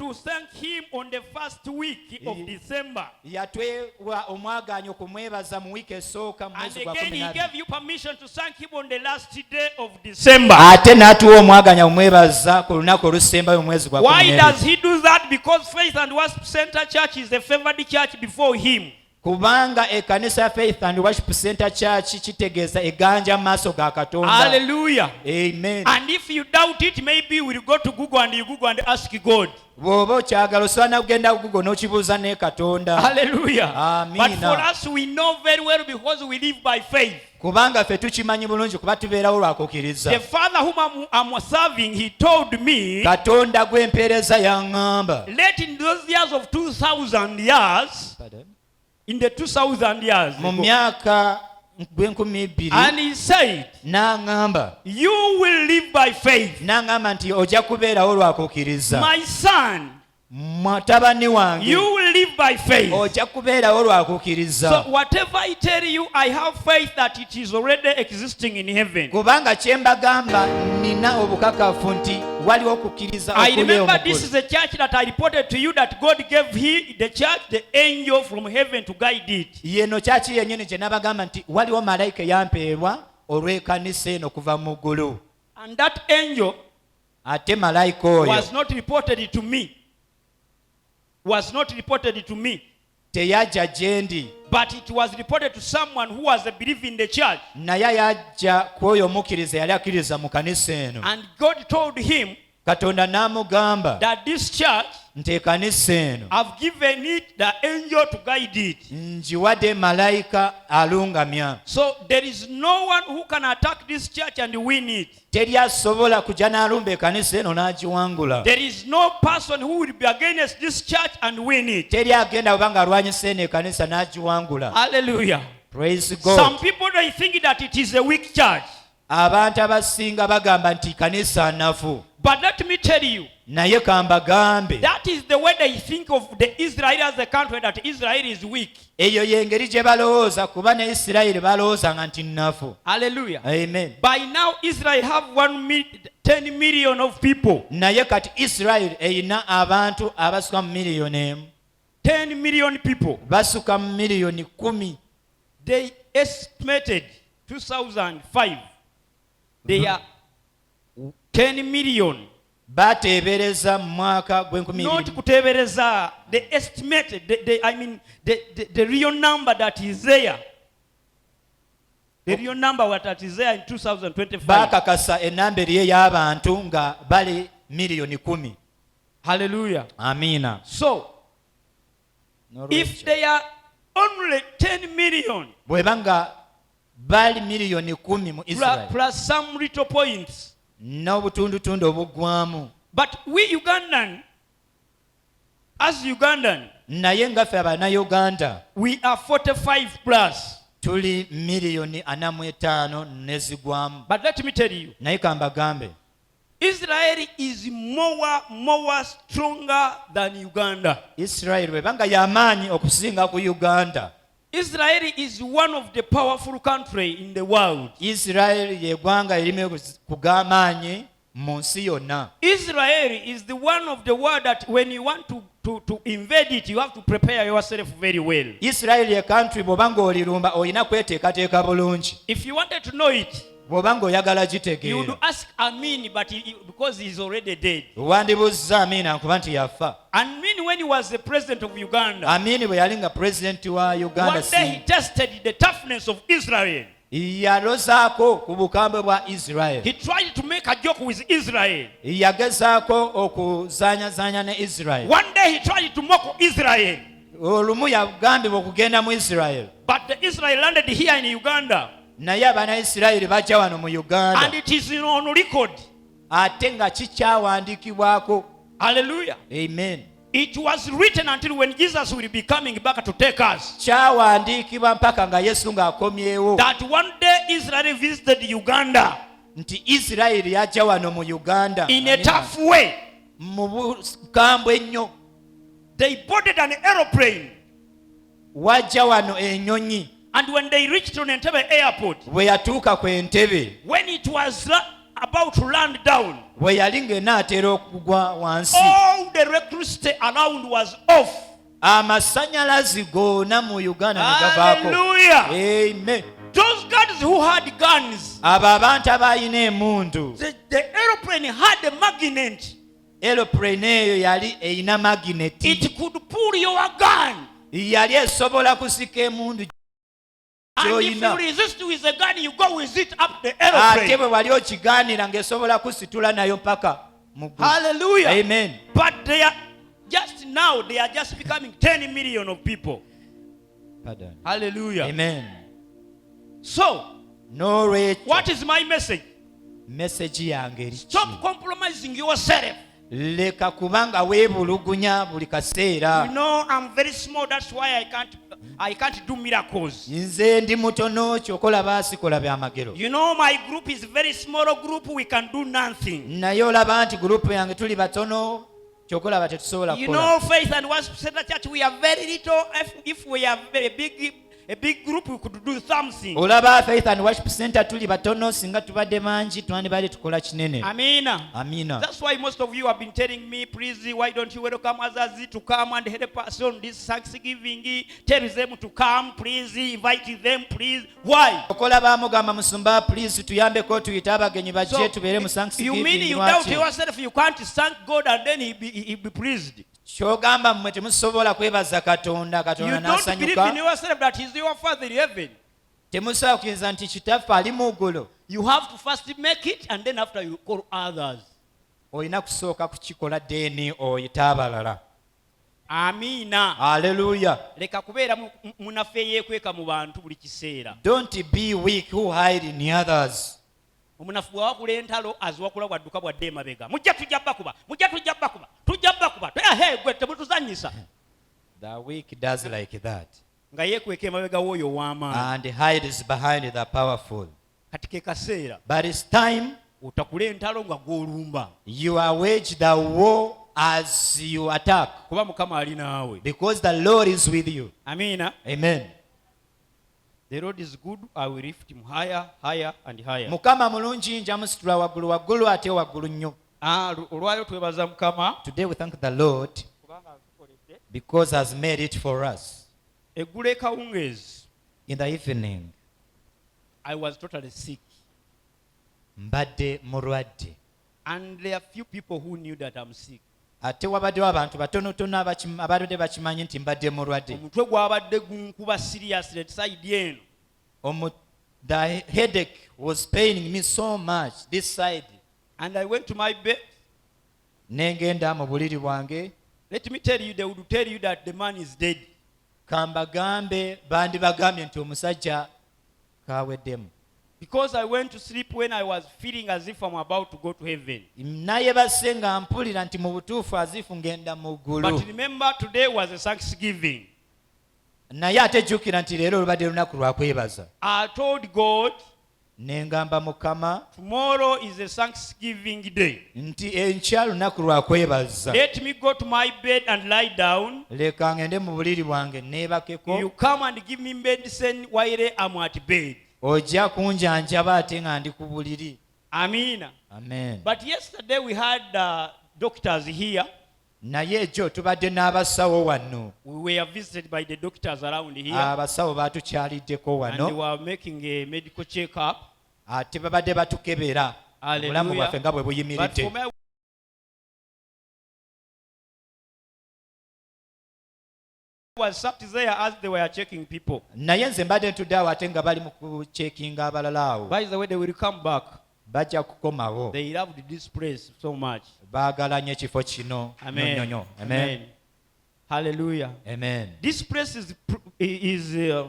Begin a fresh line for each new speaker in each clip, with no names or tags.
to thank him on the first week of December.
Yatwewa omwaganyo kumwebaza mu wiki esooka mu
And
mwezi gwa
again, he
12.
gave you permission to thank him on the last day of December.
Ate n'atuwa omwaganya omwebaza ku lunaku olusembayo mu mwezi gwa
Why
12.
does he do that? Because Faith and Worship Center Church is the favored church before him.
Kubanga ekkanisa ya Faith and Worship Center Church kitegeeza eganja mu maaso ga Katonda.
Hallelujah.
Amen.
And if you doubt it, maybe you will go to Google and you Google and ask God.
Bw'oba okyagala osobola kugenda ku Google n'okibuuza ne Katonda.
Hallelujah.
Amina.
But for us, we know very well because we live by faith.
Kubanga ffe tukimanyi bulungi kuba tubeerawo lwa kukkiriza.
The Father whom I'm serving, he told me,
Katonda gw'empeereza yaŋŋamba.
let in those years of 2,000 years, in the 2,000 years,
Mu myaka gw'enkumi bbiri
and he said,
n'aŋŋamba.
you will live by faith.
N'aŋŋamba nti ojja kubeerawo lwa kukkiriza.
My son,
Mutabani wange
you will live by faith.
ojja kubeerawo lwa
So
kukkiriza.
whatever I tell you, I have faith that it is already existing in heaven.
Kubanga kye mbagamba nina obukakafu nti waliwo okukkiriza
I
okuli
remember this
omukulu.
is a church that I reported to you that God gave the church the angel from heaven to guide it.
Yeno kyaki yennyini gye nabagamba nti waliwo malayika eyampeebwa olw'ekkanisa eno kuva mu ggulu.
And that angel
Ate malayika oyo
was not reported to me.
teyajja gye ndi,
But it was reported to someone who was a believer in the church.
naye yajja ku oyo omukkiriza yali akkiriza mu kanisa eno.
And God told him
Katonda n'amugamba
that this church,
nti ekkanisa eno
I've given it the angel to guide it.
ngiwadde malayika alungamya.
So there is no one who can attack this church and win it.
Teri asobola kujja n'alumba ekkanisa eno n'agiwangula.
There is no person who will be against this church and win it.
Teri agenda bwe nga alwanyisa eno ekkanisa n'agiwangula.
Hallelujah.
Praise
Some
God.
people they think that it is a weak church.
Abantu abasinga bagamba nti kanisa nnafu.
But let me tell you,
Naye kambagambe,
that is the way they think of the Israel as a country, that Israel is weak.
eyo y'engeri gye balowooza kuba ne Isirayiri balowoozanga nti nnafu.
Hallelujah.
Amen.
By now, Israel have 10 million of people.
Naye kati Isirayiri eyina abantu abasuka mu miliyoni emu.
10 million people.
Basuka mu miliyoni 10.
They estimated 2005. They are 10 million.
Bateebereza mu mwaka gw'enkumi
Not
bbiri.
kutebereza. They estimated. The real number that is there. The real number that is there in 2025.
Baakakasa ennamba eriyo y'abantu nga bali miliyoni 10.
Hallelujah.
Amiina.
So, if they are only 10 million
bw'eba nga bali miliyoni 10 mu Isirayiri
plus some little points,
n'obutundutundu obuggwamu,
but we Ugandan, as Ugandan,
naye nga ffe Abanayuganda
we are 45 plus.
tuli miliyoni 45 nezigwamu.
But let me tell you,
Naye kambagambe,
Israel is more stronger than Uganda.
Isirayiri bw'eba nga y'amaanyi okusinga ku Uganda.
Israel is one of the powerful country in the world.
Isirayiri y'eggwanga erimu ku g'amaanyi mu nsi yonna.
Israel is the one of the world that when you want to invade it, you have to prepare yourself very well.
Isirayiri ye country bw'oba ng'olirumba olina kweteekateeka bulungi.
If you wanted to know it,
Bw'oba ng'oyagala
you would
gitegeera.
ask Amin, but because he is already dead.
Wandibuzza Amiina nkuba nti yafa.
Amin, when he was the president of Uganda,
Amiini bwe yali nga pulezidenti wa Uganda
one day he tested the toughness of Israel.
yalozaako ku bukambwe bwa Isirayiri.
He tried to make a joke with Israel.
Yagezaako okuzaanyazaanya ne Isirayiri.
One day he tried to mock Israel.
Olumu yagambibwa okugenda mu Isirayiri.
But the Israel landed here in Uganda.
Naye abaana Isirayiri bajja wano mu Uganda.
And it is on record.
Ate nga kikyawandiikibwako.
Hallelujah.
Amen.
It was written until when Jesus will be coming back to take us.
Kyawandiikibwa mpaka nga Yesu ng'akomyewo.
That one day Israel visited Uganda
Nti Isirayiri yajja wano mu Uganda.
in a tough way.
Mu bukambwe ennyo.
They boarded an aeroplane.
Wajja wano ennyonyi.
And when they reached on Entebbe airport,
Bwe yatuuka ku Entebbe.
when it was about to land down,
bwe yali ng'enaatera okugwa wansi,
all the electricity around was off.
amasannyalaze gonna mu Uganda ne gavaako.
Hallelujah.
Amen.
Those guys who had guns,
abo abantu abalina emundu,
the aeroplane had a magnet.
aeroplane eyo yali erina magineti,
It could pull your gun.
yali esobola kusika emundu
And if you
gy'oyina,
resist with a gun, you go with it up the
ate
aeroplane.
bwe wali okigaanira ng'esobola kusitula nayo paka mu ggulu.
Hallelujah.
Amen.
But they are just now, they are just becoming 10 million of people.
Pardon.
Hallelujah.
Amen.
So,
N'olwekyo
what is my message?
message yange eri ki?
Stop compromising yourself.
leka kubanga weebulugunya buli kaseera.
You know, I'm very small, that's why I can't do miracles.
Nze ndi mutono kyokola sikola byamagero.
You know, my group is very small group, we can do nothing.
Naye olaba nti gurupu yange tuli batono kyokola tetusobola
You
kukola.
know, Faith and Worship Center Church, we are very little. If we are a big group, we could do something.
Olaba Faith and Worship Center tuli batono, singa tubadde mangi twandibadde tukola kinene.
Amina.
Amina.
That's why most of you have been telling me, please, why don't you welcome others to come and help us on this Thanksgiving? Tell them to come, please, invite them, please. Why?
Okola baamugamba musumba, please tuyambeko tuyite abagenyi bajje tubeere mu
you
Thanksgiving.
mean you doubt yourself, you can't thank God and then he be pleased?
Kyogamba mmwe temusobola kwebaza Katonda,
You
Katonda
don't believe in
n'asanyuka.
yourself that he's your father in heaven.
Temusobola kukkiriza nti kitaffe ali mu ggulu.
You have to first make it and then after you call others.
Olina kusooka kukikola deni oyite abalala.
Amina.
Haleluya.
Leka kubeera munaffe yeekweka mu bantu buli kiseera.
Don't be weak who hide in others.
Omunafu bw'awakula entalo aziwakula bwadduka bwadde emabega. Mujja tujja bakuba, mujja tujja bakuba, tujja bakuba. Gwe temutuzannyisa.
The weak does like that
Nga yeekweka emabega w'oyo ow'amaanyi.
and hides behind the powerful.
Kati ke kaseera
But it's time
otakula entalo nga gw'olumba.
you wage the war as you attack,
Kuba Mukama ali naawe.
because the Lord is with you.
Amiina.
Amen.
The Lord is good, I will lift him higher, higher and higher.
Mukama mulungi nja musitula waggulu waggulu ate waggulu nnyo.
Olwayo twebaza Mukama.
Today we thank the Lord because has made it for us.
Eggulu ekawungeezi,
In the evening
I was totally sick.
mbadde mulwadde.
And there are few people who knew that I'm sick.
Ate wabaddewo abantu batonotono abadde bakimanyi nti mbadde mulwadde.
Omutwe gwabadde gunkuba seriously side eno.
The headache was paining me so much this side.
And I went to my bed.
Nengenda mu buliri bwange.
Let me tell you, they would tell you that the man is dead.
Kambagambe bandibagambye nti omusajja kaweddemu.
Because I went to sleep when I was feeling as if I'm about to go to heaven.
Naye basse nga mpulira nti mu butuufu azifu ngenda mu ggulu.
But remember, today was a Thanksgiving.
Naye ate jjukira nti leero olubadde lunaku lwa kwebaza.
I told God,
Ne ngamba Mukama
tomorrow is a Thanksgiving day.
nti enkya lunaku lwa kwebaza.
Let me go to my bed and lie down.
Leka ngende mu buliri bwange neebakeko.
You come and give me medicine while I'm at bed.
Ojja kunjanjaba ate nga ndi ku buliri.
Amina.
Amen.
But yesterday we had doctors here.
Naye ekyo tubadde n'abasawo wano.
We were visited by the doctors around here.
Abasawo baatukyaliddeko
And they
wano.
were making a medical check-up.
Ate babadde batukebera.
Hallelujah.
Obulamu bwaffe nga bwe
But
buyimiridde.
for me, I was sat there as they were checking people.
Naye nze mbadde ntudde awo ate nga bali mu kucekinga abalala awo.
By the way, they will come back.
Bajja kukomawo.
They loved this place so much.
Baagala nnyo ekifo kino.
Amen.
Nnyo. Amen.
Hallelujah.
Amen.
This place is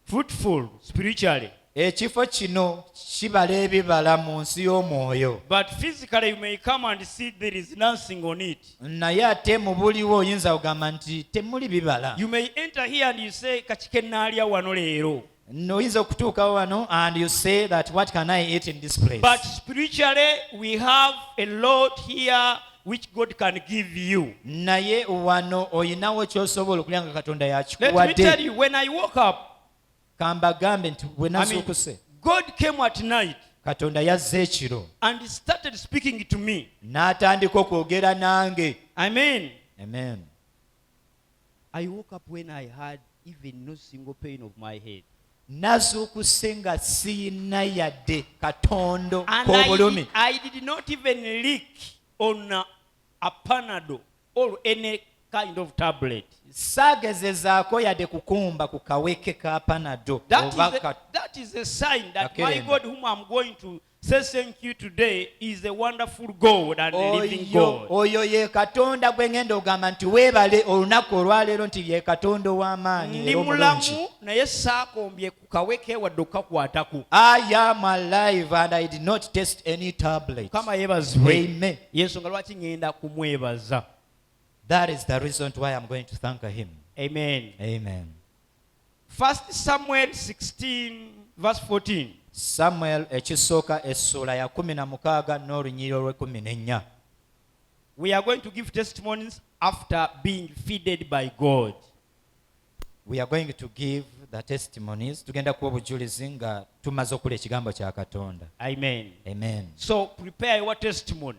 fruitful spiritually.
Ekifo kino kibala ebibala mu nsi y'omwoyo.
But physically you may come and see there is nothing on it.
Naye ate mu buliwo oyinza kugamba nti temuli bibala.
You may enter here and you say kachike nalya wano leero.
Oyinza okutuukawo wano and you say that what can I eat in this place?
But spiritually we have a lot here which God can give you.
Naye wano oyinawo ky'osobola okulya nga Katonda
Let me tell
yakikuwadde.
you, when I woke up,
Kambagambe nti bwe nazuukuse.
God came at night.
katonda yazze ekiro
and he started speaking to me.
n'atandika okwogera nange.
Amen.
Amen.
I woke up when I had even no single pain of my head.
Nazuukuse nga siyina yadde katondo
And
k'obulumi.
I did not even leak on a Panadol or any kind of tablet.
Saagezezaako yadde kukumba ku kaweke ka Panado
That is a sign that my God, whom I'm going to say thank you today, is a wonderful God and living God.
oyo ye katonda gwe ngenda ogamba nti weebale olunaku olwaleero nti ye katonda ow'amaanyi
Ndi
era omulungi.
mulamu naye saakombye ku kaweke wadde okukakwatako.
I am alive and I did not test any tablet.
Mukama yeebazibwe.
Amen.
Yensonga lwaki ngenda kumwebaza.
That is the reason why I'm going to thank him.
Amen.
Amen.
1 Samuel 16 verse 14.
Samuel ekisooka essula ya 16 n'olunyiriri olw'14.
We are going to give testimonies after being feeded by God.
We are going to give the testimonies. Tugenda kuwa obujulizi nga tumaze okula ekigambo kya Katonda.
Amen.
Amen.
So prepare your testimony.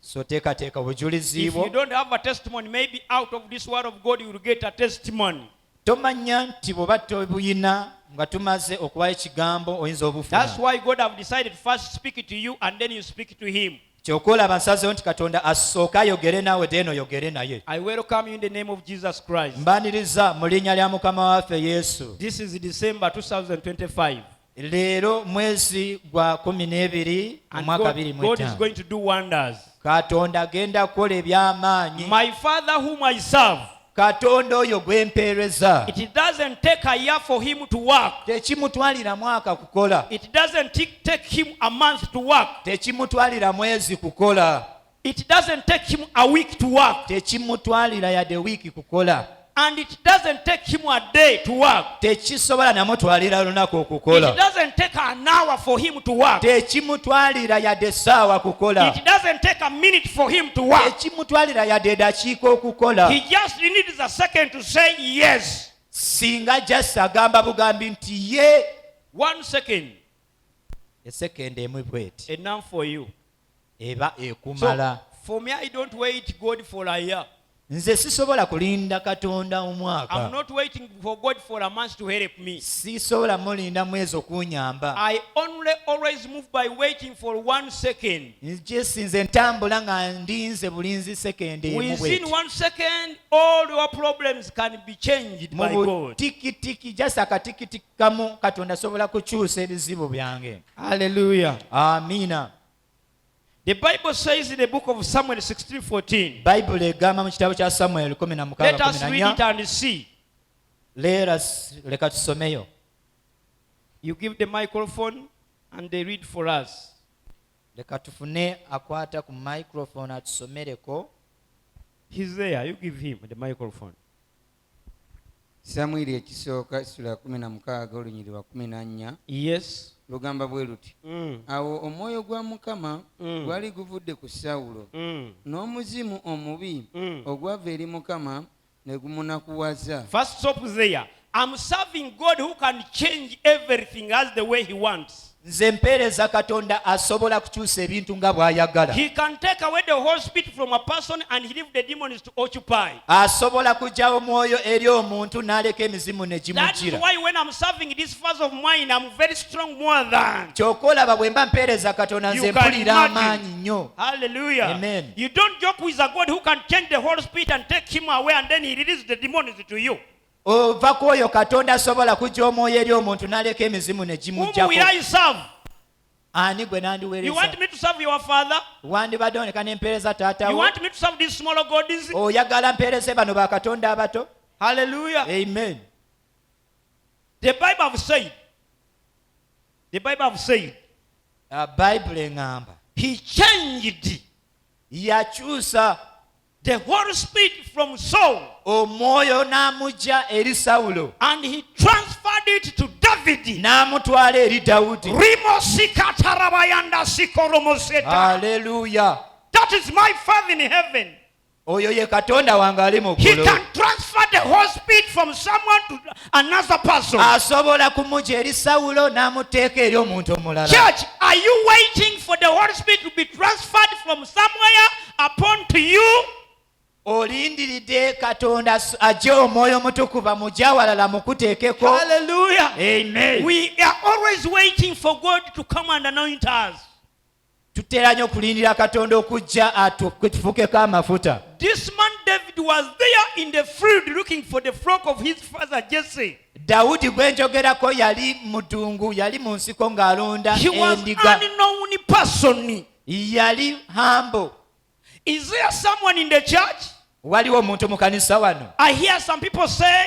So teekateeka obujulizi
If
bwo.
you don't have a testimony, maybe out of this word of God you will get a testimony.
Tomanya nti bw'oba tobuyina nga tumaze okubayo ekigambo oyinza
That's
obufuna.
why God have decided first speak it to you and then you speak to him.
Kyokola nsazeewo nti Katonda asooke ayogere naawe then oyogere naye.
I welcome you in the name of Jesus Christ.
Mbaniriza mu linnya lya Mukama waffe Yesu.
This is December 2025.
Leero mwezi gwa 12 mu
And
mwaka
God is
2025.
going to do wonders.
Katonda agenda kukola eby'amaanyi.
My Father whom I serve,
Katonda oyo gwe mpeereza.
it doesn't take a year for him to work.
Tekimutwalira mwaka kukola.
It doesn't take him a month to work.
Tekimutwalira mwezi kukola.
It doesn't take him a week to work.
Tekimutwalira yadde wiiki kukola.
And it doesn't take him a day to work.
Tekisobola namutwalira lunaku
It
okukola.
doesn't take an hour for him to work.
Tekimutwalira yadde essaawa kukola.
It doesn't take a minute for him to work.
Tekimutwalira yadde eddakiika okukola.
He just needs a second to say yes.
Singa just agamba bugambi nti ye.
1 second,
Esekende emu bweti
enough for you.
eba
So,
ekumala.
for me, I don't wait God for a year.
Nze sisobola kulinda Katonda
I'm
omwaka.
not waiting for God for a month to help me.
Sisobola mulinda mwezi okunyamba.
I only always move by waiting for 1 second.
Nze ntambula nga ndinze bulinzi sekende emu
Within
bweti.
1 second, all your problems can be changed
Mu
by God.
butikitiki just akatikiti kamu Katonda asobola kukyusa ebizibu byange.
Hallelujah.
Amiina.
The Bible says in the book of Samuel 16:14.
Bayibuli egamba mu kitabo kya Samuel
Let us read it
16:14.
and see.
Leka tusomeyo.
You give the microphone and they read for us.
Leka tufune akwata ku microphone atusomereko.
He's there. You give him the microphone.
Samwiri ekisooka essula ya 16 olunyiriri lwa 14
Yes.
lugamba bwe luti. Awo omwoyo gwa Mukama gwali guvudde ku Sawulo, n'omuzimu omubi ogwava eri Mukama ne gumunakuwaza.
First stop there. I'm serving God who can change everything as the way he wants.
Nze mpeereza Katonda asobola kukyusa ebintu nga bw'ayagala.
He can take away the whole spirit from a person and leave the demons to occupy.
Asobola kuggyawo omwoyo eri omuntu n'aleka emizimu ne
That is
gimujjira.
why when I'm serving this phase of mine, I'm very strong more than.
Kyokka olaba bwe mba mpeereza Katonda nze
You can
mpulira
imagine.
amaanyi nnyo.
Hallelujah.
Amen.
You don't joke with a God who can change the whole spirit and take him away and then he releases the demons to you.
Ova ku oyo Katonda asobola kuggya omwoyo eri omuntu n'aleka emizimu ne
Whom will
gimuggyako.
I serve?
Ani gwe
You
nandiweereza?
want me to serve your father?
Wandibadde oneka ne mpeereza
You
taatawo.
want me to serve these smaller gods?
Oyagala mpeereze bano ba Katonda abato?
Hallelujah.
Amen.
The Bible have said,
Bayibuli eŋŋamba
he changed
yakyusa
the whole spirit from Saul
omwoyo n'amugya eri Sawulo
and he transferred it to David.
n'amutwala eri Dawudi.
Rimosikatarabaya sikoromoseta.
Haleluya.
That is my Father in heaven.
Oyo ye Katonda wange ali mu
He
ggulu.
can transfer the whole spirit from someone to another person.
Asobola kumugya eri Sawulo n'amuteeka eri omuntu omulala.
Church, I Are you waiting for the Holy Spirit to be transferred from somewhere upon to you?
olindiridde katonda ajje omwoyo omutukuvu amugye awalala mukuteekeko.
Hallelujah.
Amen.
We are always waiting for God to come and anoint us.
tutera nnyo okulindira katonda okujja atufukeko amafuta.
This man David was there in the field looking for the flock of his father Jesse.
Dawudi gwe njogerako yali mudungu, yali mu nsiko ng'alonda
He was
endiga.
an unknown person.
Yali humble.
Is there someone in the church?
Waliwo omuntu mu kanisa wano.
I hear some people say,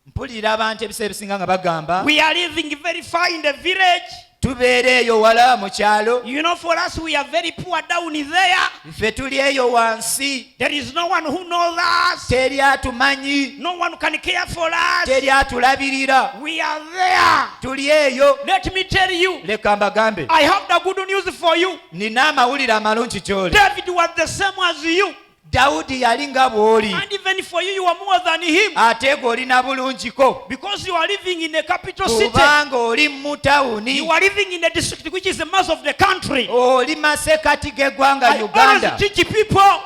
Mpulira abantu ebiseera ebisinga nga bagamba
we are living very far in the village.
tubeera eyo wala mu kyalo.
You know, for us, we are very poor down there.
Ffe tuli eyo wansi.
There is no one who knows us.
Teri atumanyi.
No one can care for us.
Teri atulabirira.
We are there.
Tuli eyo.
Let me tell you,
Leka mbagambe.
I have the good news for you.
Nina amawulire amalungi gy'oli.
David was the same as you.
Dawudi yali nga bw'oli.
And even for you, you are more than him.
Ate g'olina bulungiko.
Because you are living in a capital city.
Kubanga oli mu tawuni.
You are living in a district which is the mass of the country.
Oli masekati g'eggwanga
I
Uganda.
always teach people.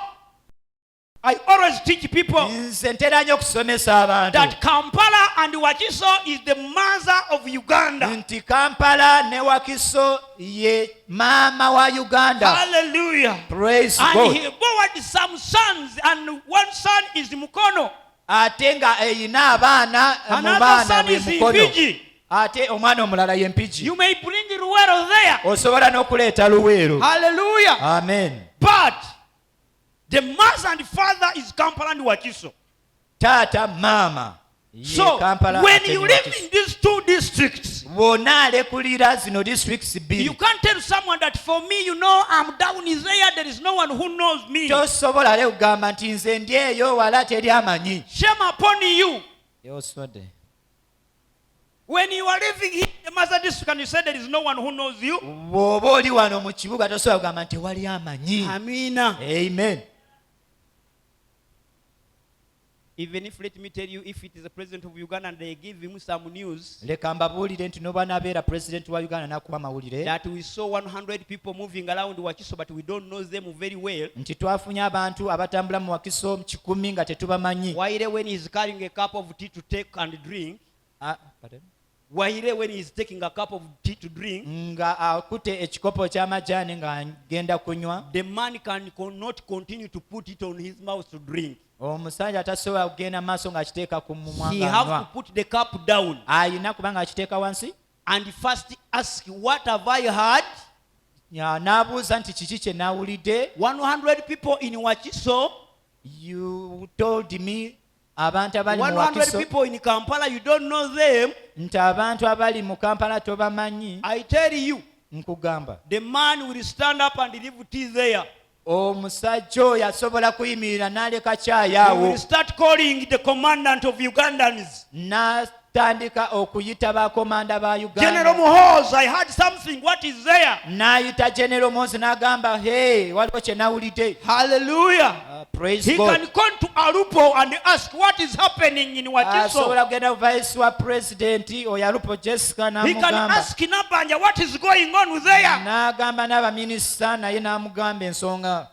I always teach people
Nze ntera nnyo okusomesa abantu.
that Kampala and Wakiso is the mother of Uganda.
Nti Kampala ne Wakiso ye maama wa Uganda.
Hallelujah.
Praise
And
God.
he bore some sons, and one son is Mukono.
Ate nga eyina abaana mu
Another
baana
son
bwe
is in
Mukono.
Fiji.
Ate omwana omulala ye Mpigi.
You may bring Luwero there.
Osobola n'okuleeta Luweero.
Hallelujah.
Amen.
But the mother and father is Kampala and Wakiso.
Taata maama ye
So
Kampala
when
ate
you
ne
live
Wakiso.
in these two districts,
Bw'ona alekulira zino districts
you
bbiri.
can't tell someone that for me, you know, I'm down in there. There is no one who knows me.
Tosobola le kugamba nti nze ndi eyo wala teri amanyi.
Shame upon you.
Yoswadde.
When you are living here in the Maza district and you say there is no one who knows you.
Bw'oba oli wano mu kibuga tosobola kugamba nti wali amanyi.
Amina.
Amen.
Even if, let me tell you, if it is the president of Uganda and they give him some news
Leka mbabuulire nti n'oba nabeera pulezidenti wa Uganda n'akuwa amawulire
that we saw 100 people moving around Wakiso but we don't know them very well.
nti twafunye abantu abatambula mu Wakiso 1,000 nga tetubamanyi.
Waire when he's carrying a cup of tea to take and drink.
Pardon?
Waire when he's taking a cup of tea to drink.
Nga akute ekikopo ky'amajaani ng'agenda kunywa.
The man cannot continue to put it on his mouth to drink.
Omusajja tasobola kugenda maaso ng'akiteeka ku mumwa
He have to
ng'anywa.
put the cup down
Ayina kubanga akiteeka wansi.
and first ask, what have I heard?
N'abuuza nti kiki kye naawulidde.
100 people in Wakiso.
You told me abantu abali mu
100
Wakiso
people in Kampala, you don't know them.
nti abantu abali mu Kampala tobamanyi.
I tell you,
Nkugamba
the man will stand up and leave tea there.
omusajja oyo asobola kuyimirira n'aleka caayi
He
awo
will start calling the commandant of Ugandans.
n'atandika okuyita bakomanda ba
General
Uganda.
Muhoozi, I heard something. What is there?
N'ayita General Muhoozi n'agamba hey waliwo kye nawulidde.
Hallelujah.
Praise
He
God.
can come to Alupo and ask what is happening in Wakiso.
Asobola kugenda ku vice wa pulezidenti oyo Alupo Jessica
He can
n'amugamba.
ask Nabanja what is going on there.
N'agamba n'abaminisita naye n'amugamba ensonga.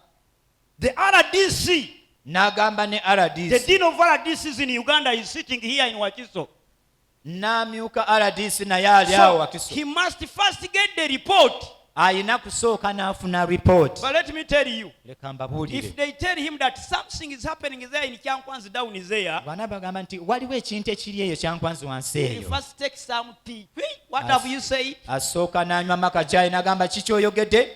The RDC,
N'agamba ne
the
RDC.
dean of RDCs in Uganda is sitting here in Wakiso.
N'amyuka RDC naye ali awo
So
Wakiso.
he must first get the report.
Ayina kusooka n'afuna report.
But let me tell you,
Leka mbabuulire.
if they tell him that something is happening there in Kyankwanzi down there,
Bwana bagamba nti waliwo ekintu ekiri eyo kyankwanzi wansi
he
eyo.
first take some tea. What have you said?
Asooka n'anywa makajaayi n'agamba kiki oyogedde.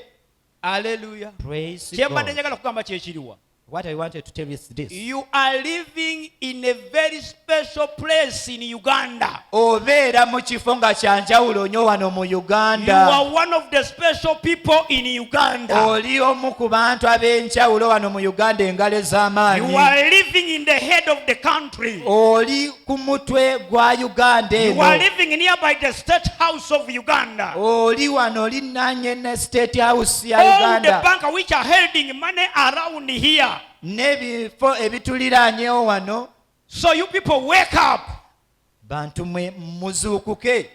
Hallelujah.
Praise
Kyembadde
God.
njagala kugamba kyekiriwa.
What I wanted to tell you is this.
You are living in a very special place in Uganda.
Obeera mu kifo nga kya njawulo nnyo wano mu
You
Uganda.
are one of the special people in Uganda.
Oli omu ku bantu ab'enjawulo wano mu Uganda engalo
You
ez'amaanyi.
are living in the head of the country.
Oli ku mutwe gwa Uganda
You are
eno.
living nearby the state house of Uganda.
Oli wano olinnaanye ne State House ya
All the
Uganda.
banks which are holding money around here.
N'ebifo ebituliraanyewo wano.
So you people wake up.
Bantu mwe muzuukuke.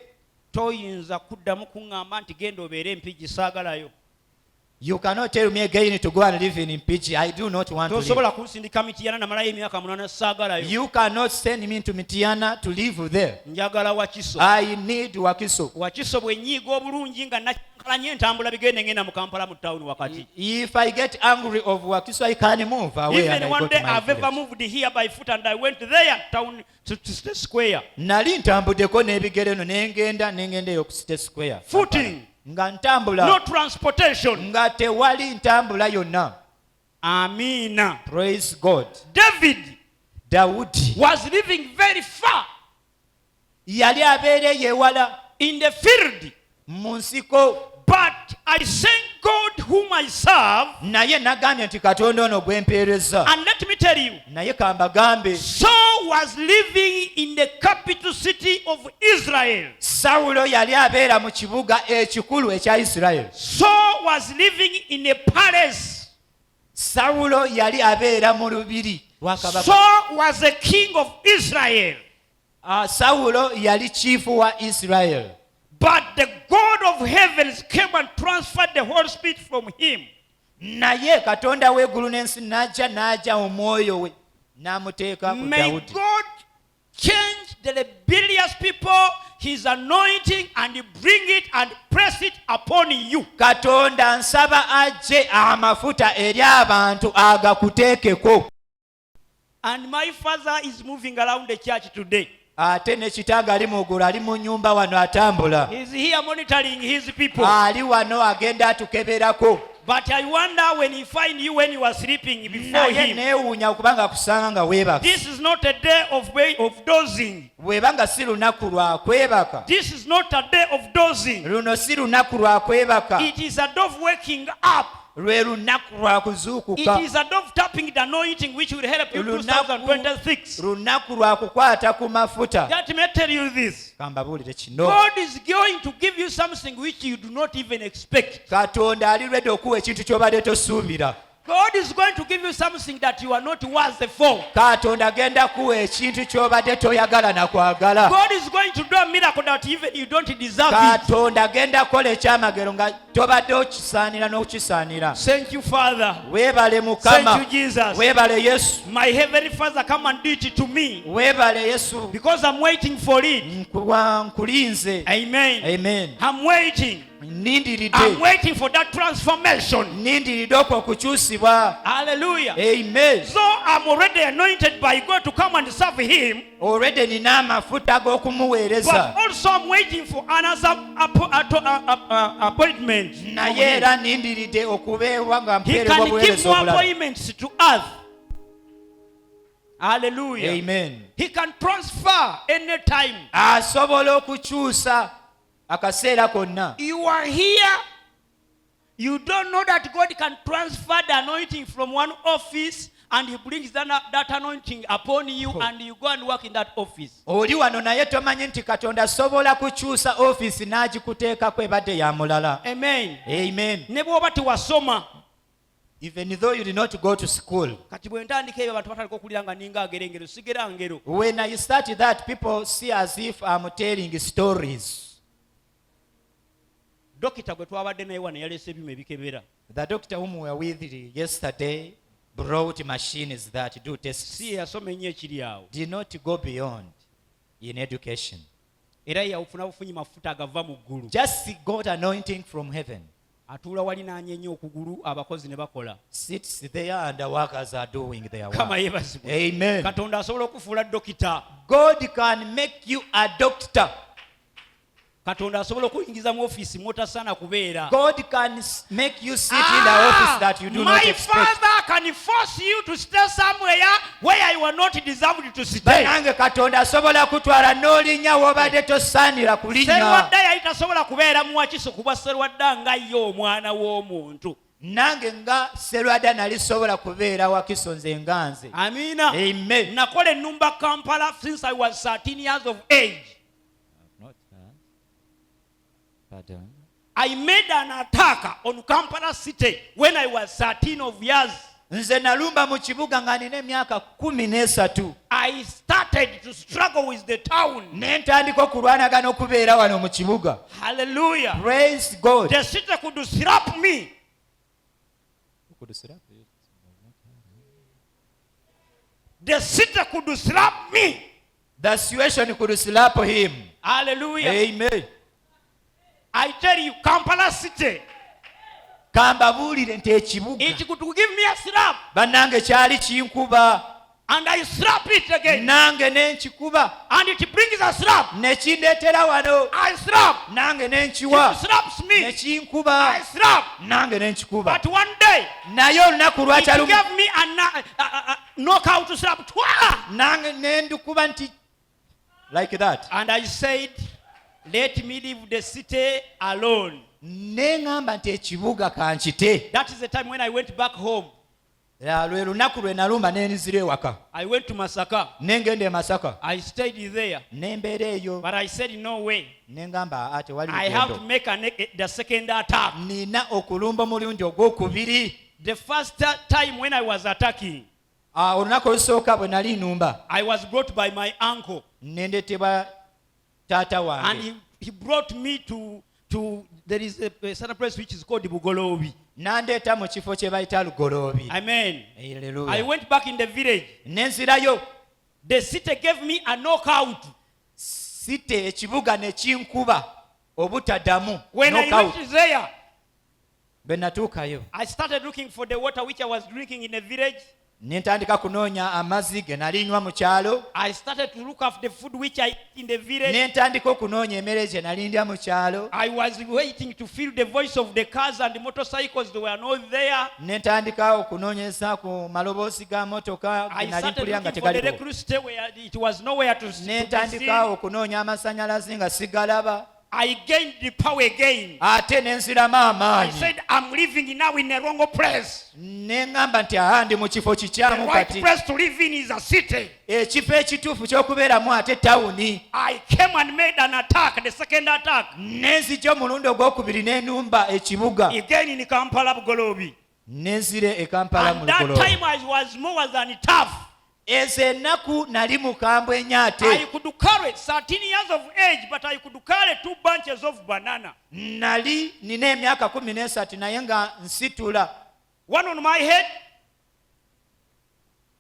toyinza kuddamu kuŋŋamba nti genda obeere Mpigi saagalayo.
You cannot tell me again to go and live in Mpigi. I do not want to live.
Tosobola kunsindika Mityana namalayo emyaka 8 saagalayo.
You cannot send me to Mityana to live there.
Njagala Wakiso.
I need Wakiso.
Wakiso bwe nnyiiga obulungi nga nakalanye entambula bigende ngenda mu Kampala mu town wakati.
If I get angry of Wakiso, I can move away.
Even
and I
one
go
day
to my
I've ever
village.
moved here by foot and I went there town to State Square.
Nali ntambuddeko n'ebigere no n'engenda eyo ku State Square.
Footing.
Nga ntambula.
No transportation.
Nga tewali ntambula yonna.
Amina.
Praise God.
David
Dawudi
was living very far
yali abeereyo ewala
in the field.
mu nsiko,
But I thank God whom I serve.
naye nagambye nti Katonda ono gwe mpeereza.
And let me tell you,
Naye kambagambe,
Saul was living in the capital city of Israel.
Sawulo yali abeera mu kibuga ekikulu ekya Isirayiri.
Saul was living in a palace.
Sawulo yali abeera mu lubiri lwa kabaka.
Saul was a king of Israel.
Sawulo yali chifu wa Isirayiri.
But the God of heavens came and transferred the Holy Spirit from him.
Naye Katonda w'eggulu n'ensi n'ajja omwoyo we n'amuteeka ku
May
Dawudi.
God change the rebellious people his anointing and bring it and press it upon you.
Katonda nsaba ajje amafuta eri abantu agakuteekeko.
And my father is moving around the church today.
Ate ne kitange ali muggulu, ali mu nnyumba wano atambula.
He's here monitoring his people.
Ali wano agenda atukeberako.
But I wonder when he find you when you are sleeping before
Naye
him.
neewuunya okubanga akusanga nga weebaka.
This is not a day of dozing.
Bw'ebanga si lunaku lwa kwebaka.
This is not a day of dozing.
Luno si lunaku lwa kwebaka.
It is a day of waking up.
Lwe lunaku lwa kuzuukuka.
It is a day of tapping the anointing which will help you 2026.
Lunaku lwa kukwata ku mafuta.
Let me tell you this.
Kambabuulire kino.
God is going to give you something which you do not even expect.
Katonda ali ready okuwa ekintu ky'obadde tosuubira.
God is going to give you something that you are not worthy for.
Katonda agenda kuwa ekintu ky'obadde toyagala na kwagala.
God is going to do a miracle that even you don't deserve it.
Katonda agenda kukola ekyamagero nga tobadde okisaanira n'okisaanira.
Thank you, Father.
Weebale Mukama.
Thank you, Jesus.
Weebale Yesu.
My heavenly Father, come and do it to me
Weebale Yesu.
because I'm waiting for it.
Nkulinze.
Amen.
Amen.
I'm waiting.
Nindiridde.
I'm waiting for that transformation.
Nindiridde okwo okukyusibwa.
Hallelujah.
Amen.
So I'm already anointed by God to come and serve Him.
Already nina amafuta g'okumuweereza.
But also I'm waiting for another appointment.
Naye era nindiridde okubeerwa nga
He
mpeerezebwa
can give
buweereza
more
obulala.
appointments to earth. Hallelujah.
Amen.
He can transfer anytime.
Asobola okukyusa akaseera konna.
You are here. You don't know that God can transfer the anointing from one office and He brings that anointing upon you and you go and work in that office.
Oli wano naye tomanyi nti Katonda asobola kukyusa ofiisi n'agikuteekako ebadde ya mulala.
Amen.
Amen.
Ne bw'oba tewasoma.
Even though you did not go to school.
Kati bwe ntandika ebyo abantu batandika okuwulira nga ninga agera engero sigera ngero.
When I started that, people see as if I'm telling stories.
Dokita gwe twabadde naye wano yaleese ebyuma ebikebera.
The doctor whom we were with yesterday brought machines that do tests.
Si yasoma ennyo ekiri awo.
Did not go beyond in education.
Era yawufuna bufunyi mafuta agava mu ggulu.
Just got anointing from heaven.
Atuula walinaanye nnyo okugulu abakozi ne bakola.
Sits there and the workers are doing their work.
Kama yeebazibwe.
Amen.
Katonda asobola okufuula dokita.
God can make you a doctor.
Katonda asobola okuyingiza mu ofiisi mw'otasaana kubeera.
God can make you sit in the office that you do not expect.
My Father can force you to stay somewhere where you are not deserved to stay.
Nange Katonda asobola kutwala n'olinnya w'obadde tosaanira kulinnya.
Serwadda yali tasobola kubeera mu Wakiso kuba Serwadda nga ye omwana w'omuntu.
Nange nga Serwadda nali sobola kubeera Wakiso nze nga nze.
Amiina.
Amen.
Nakola ennumba Kampala since I was 13 years of age.
Pardon.
I made an attack on Kampala city when I was 13 of years.
Nze nalumba mu kibuga nga nina emyaka 13.
I start started to struggle with the town.
ne ntandika okulwanagana okubeera wano mu kibuga.
Hallelujah.
Praise God.
The city could slap me. The city could slap me.
The situation could slap him.
Hallelujah.
Amen.
I tell you, Kampala city,
Kambabuulire nti ekibuga
it could give me a slap.
bannange kyali kinkuba
And I slap it again.
nange ne nkikuba
And it brings a slap.
ne kindeetera wano
I slap.
nange ne nkiwa
It slaps
ne
me. I
kinkuba
slap.
nange ne nkikuba.
But one day,
Naye olunaku
it
lwakyalumu
gave me a knockout slap. Twah!
nange ne ndukuba nti like that.
And I said, let me leave the city alone.
Ne ŋŋamba nti ekibuga kankite.
That is the time when I went back home.
Lwe lunaku lwe nalumba ne nzira ewaka
I went to Masaka.
ne ngenda e Masaka
I stayed there.
ne mbeera eyo
But I said, no way.
ne ŋŋamba ate wali
I have to
lugendo.
make the second attack.
nina okulumba omulundi ogwokubiri.
The first time when I was attacking,
Olunaku olusooka bwe nali nnumba
I was brought by my uncle.
ne ndeetebwa taata
And
wange
he brought me to there is a certain place which is called Bugolobi.
n'andeeta mu kifo kye bayita lugoloobi.
Amen. I
Hallelujah.
went back in the village.
ne nzirayo
The city gave me a knockout.
site ekibuga ne kinkuba obutaddamu.
When I
Knockout.
reached there,
bwe natuukayo
I started looking for the water which I was drinking in the village.
ne ntandika kunoonya amazzi ge nali nywa mu kyalo.
I started to look after the food which I eat in the village.
ne ntandika okunoonya emmere gye nali ndya mu kyalo.
I was waiting to feel the voice of the cars and the motorcycles. They were not there.
ne ntandika okunoonyeza ku maloboozi ga motoka ge
I
nali
started
mpulira nga
looking for the
tegaliwo.
electricity where it was nowhere to
ne
be
ntandika
seen.
okunoonya amasannyalaze nga sigalaba.
I gained the power again.
ate ne nziramu
I
amaanyi.
said, I'm living now in a wrong place.
ne ŋŋamba nti ndi mu kifo
The
kikyamu
right
kati.
place to live in is a city.
ekifo ekituufu ky'okubeeramu ate tawuni.
I came and made an attack, the second attack,
ne nzija omulundi ogwokubiri n'ennumba ekibuga.
again in Kampala Bugolobi.
ne nzire e Kampala mu
And that
Lugolo.
time I was more than tough.
ezo ennaku nali mukambwe ennyo
I
ate.
could carry 13 years of age, but I could carry 2 bunches of banana.
nali nina emyaka 13 naye nga nsitula.
One on my head,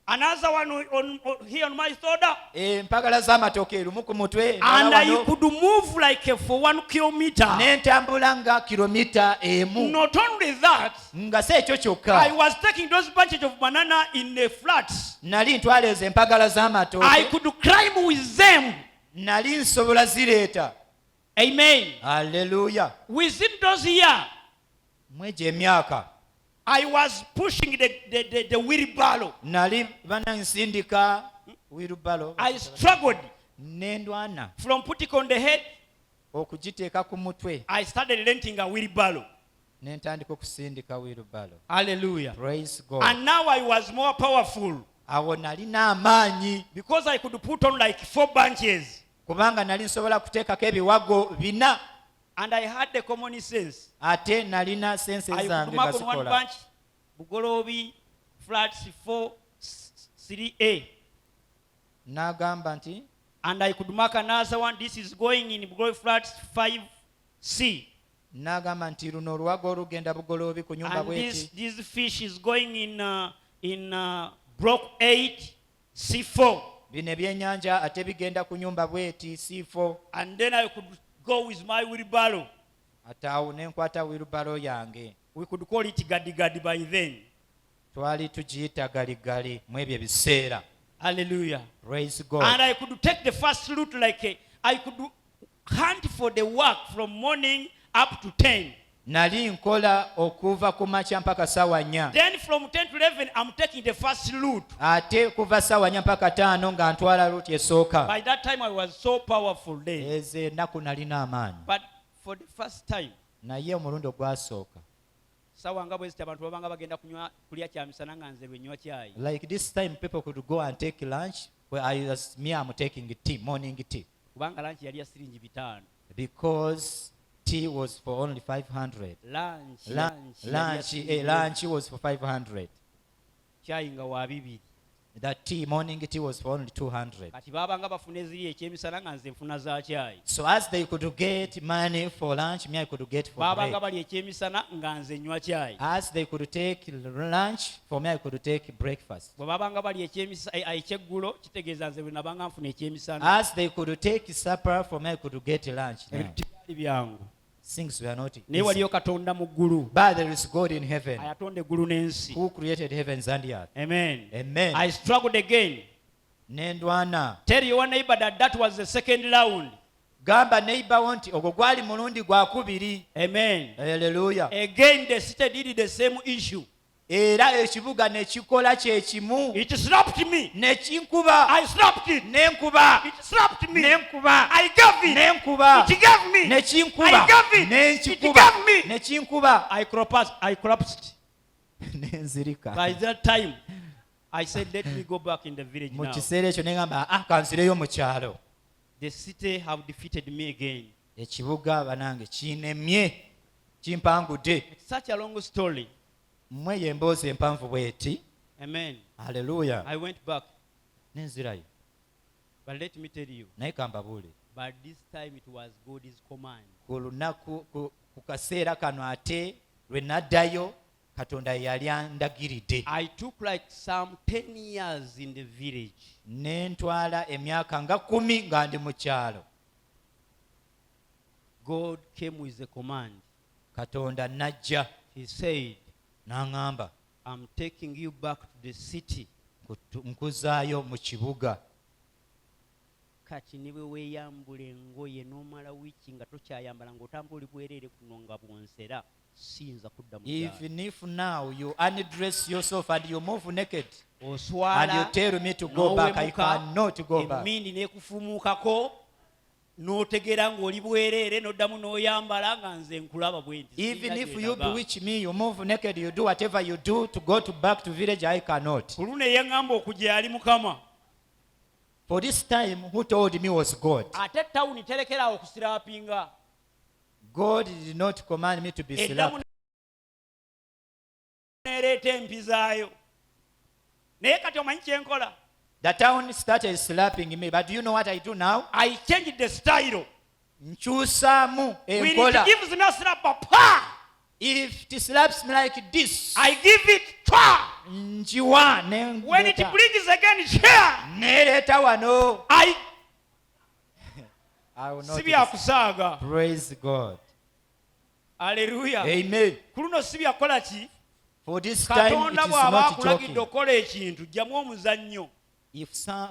another one here on my shoulder,
empagala z'amatooke erumu ku mutwe
and
endala
I
wano.
could move like for 1 kilometer.
ne ntambula nga kilomita emu.
Not only that,
nga si ekyo
I
kyokka.
was taking those bunches of banana in the flats.
nali ntwala ezo empagala
I
z'amatooke.
could climb with them.
nali nsobola zireeta.
Amen.
Haleluya.
Within those years,
mwegyo emyaka
I was pushing the wheelbarrow.
nali banansindika wirubalo.
I struggled
nendwana
from putting on the head.
okugiteeka ku mutwe.
I started renting a wheelbarrow.
ne ntandika okusindika wirubalo.
Hallelujah.
Praise God.
And now I was more powerful
awo nali n'amaanyi
because I could put on like 4 bunches.
kubanga nali nsobola kuteekako ebiwago 4.
And I had the common sense.
ate nalina sense
I
zange
could
nga
mark on one
zikola.
bunch, Bugolobi, flats 4, 3A.
n'agamba nti
And I could mark another one. This is going in Bugolobi flats 5C.
n'agamba nti luno oluwago olugenda bugoloobi ku nyumba
And
bweti.
this fish is going in block 8 C4.
bino ebyennyanja ate bigenda ku nyumba bweti C4.
And then I could go with my wheelbarrow.
ate awo ne nkwata wirubalo yange.
We could call it gadi gadi by then.
twali tugiyita galigali mu ebyo ebiseera.
Hallelujah.
Praise God.
And I could take the first route I could hunt for the work from morning up to 10.
nali nkola okuva ku makya mpaka ssaawa 4.
Then from 10 to 11, I'm taking the first route.
ate kuva ssaawa 4 mpaka 5 nga ntwala luuti esooka.
By that time, I was so powerful then.
ezo ennaku nalina amaanyi.
But for the first time,
naye omulundi ogwasooka
sawa nga bweziti abantu babanga bagenda kulya kyamisana nga nze lwenywa cyayi.
like this time people could go and take lunch whereas me I'm taking tea, morning tea,
Kubanga lunch yali ya siringi 5.
because tea was for only 500.
Lunch
Lunch was for 500.
cyayi nga wa 2.
That tea, morning tea was for only 200.
kati baabanga bafuna eziri ekyemisana nga nze nfuna za caayi.
So as they could get money for lunch, me I could get for
baabanga
break.
bali ekyemisana nga nze nywa caayi.
As they could take lunch, for me I could take breakfast.
bwe baabanga bali ekyeggulo kitegeeza nze bwe nabanga nfuna ekyemisana.
As they could take supper, for me I could get lunch. Now,
ebintu tebyali byangu.
things were not
naye
easy.
waliyo katonda mu ggulu
But there is God in heaven
ayatonda eggulu n'ensi.
who created heavens and the earth.
Amen.
Amen.
I struggled again.
Nendwana.
Tell your neighbor that that was the second round.
Gamba neighbor nti ogwo gwali mulundi gwa kubiri.
Amen.
Hallelujah.
Again the city did the same issue.
Era ekibuga ne kikola kye kimu.
It slapped me.
Ne kinkuba.
I slapped it.
Nenkuba.
It slapped me.
Nenkuba.
I gave it.
Nenkuba.
It gave me.
Ne kinkuba.
I gave it.
Nenkikuba.
It gave me.
Ne kinkuba.
I collapsed.
Nenzirika.
By that time, I said, let me go back in the village
Mu
now.
kiseera ekyo ne ngamba kanzireyo mu kyalo.
The city have defeated me again.
Ekibuga banange kinemye kimpangudde.
It's such a long story.
Mmwe y'emboozi empanvu bw'eti.
Amen.
Haleluya.
I went back.
Nenzirayo.
But let me tell you,
Naye kambabuule.
but this time it was God's command.
Ku lunaku ku kaseera kano ate lwe naddayo Katonda yali andagiridde.
I took like some 10 years in the village.
Ne ntwala emyaka nga 10 nga ndi mu kyalo.
God came with a command.
Katonda najja
He said,
n'aŋŋamba
I'm taking you back to the city.
nkuzaayo mu kibuga.
Kati ne bwe weeyambula engoye n'omala wiiki nga tokyayambala ng'otambula oli bwereere kuno nga bwonsera siyinza kudda mu kyalo.
Even if now you undress yourself and you move naked and you
Oswala
tell me to go back, I cannot go back.
emmindi n'ekufumuukako n'otegeera ng'oli bwereere n'oddamu n'oyambala nga nze nkulaba bwe nti.
Even if you bewitch me, you move naked, you do whatever you do to go back to village, I cannot.
ku luno eyaŋŋamba okujja yali Mukama.
For this time, who told me was God.
Ate tawuni terekeraawo okusiraapinga.
God did not command me to be
Eddamu
slapped.
neereeta empi zaayo. Naye kati omanyi kye nkola?
The town started slapping me, but do you know what I do now?
I changed the style.
Nkyusaamu
When it
enkola.
gives me a slap, pa!
If it slaps me like this,
I give it twa.
njiwa
When it
nereeta
brings again here,
nereeta wano.
I
I will not
si byakusaaga.
praise God.
Hallelujah.
Amen.
Ku luno si byakola ki?
For this time, it
Katonda
is
bw'aba
not
akulagidde
joking.
okola ekintu ggyamu omuzannyo.
If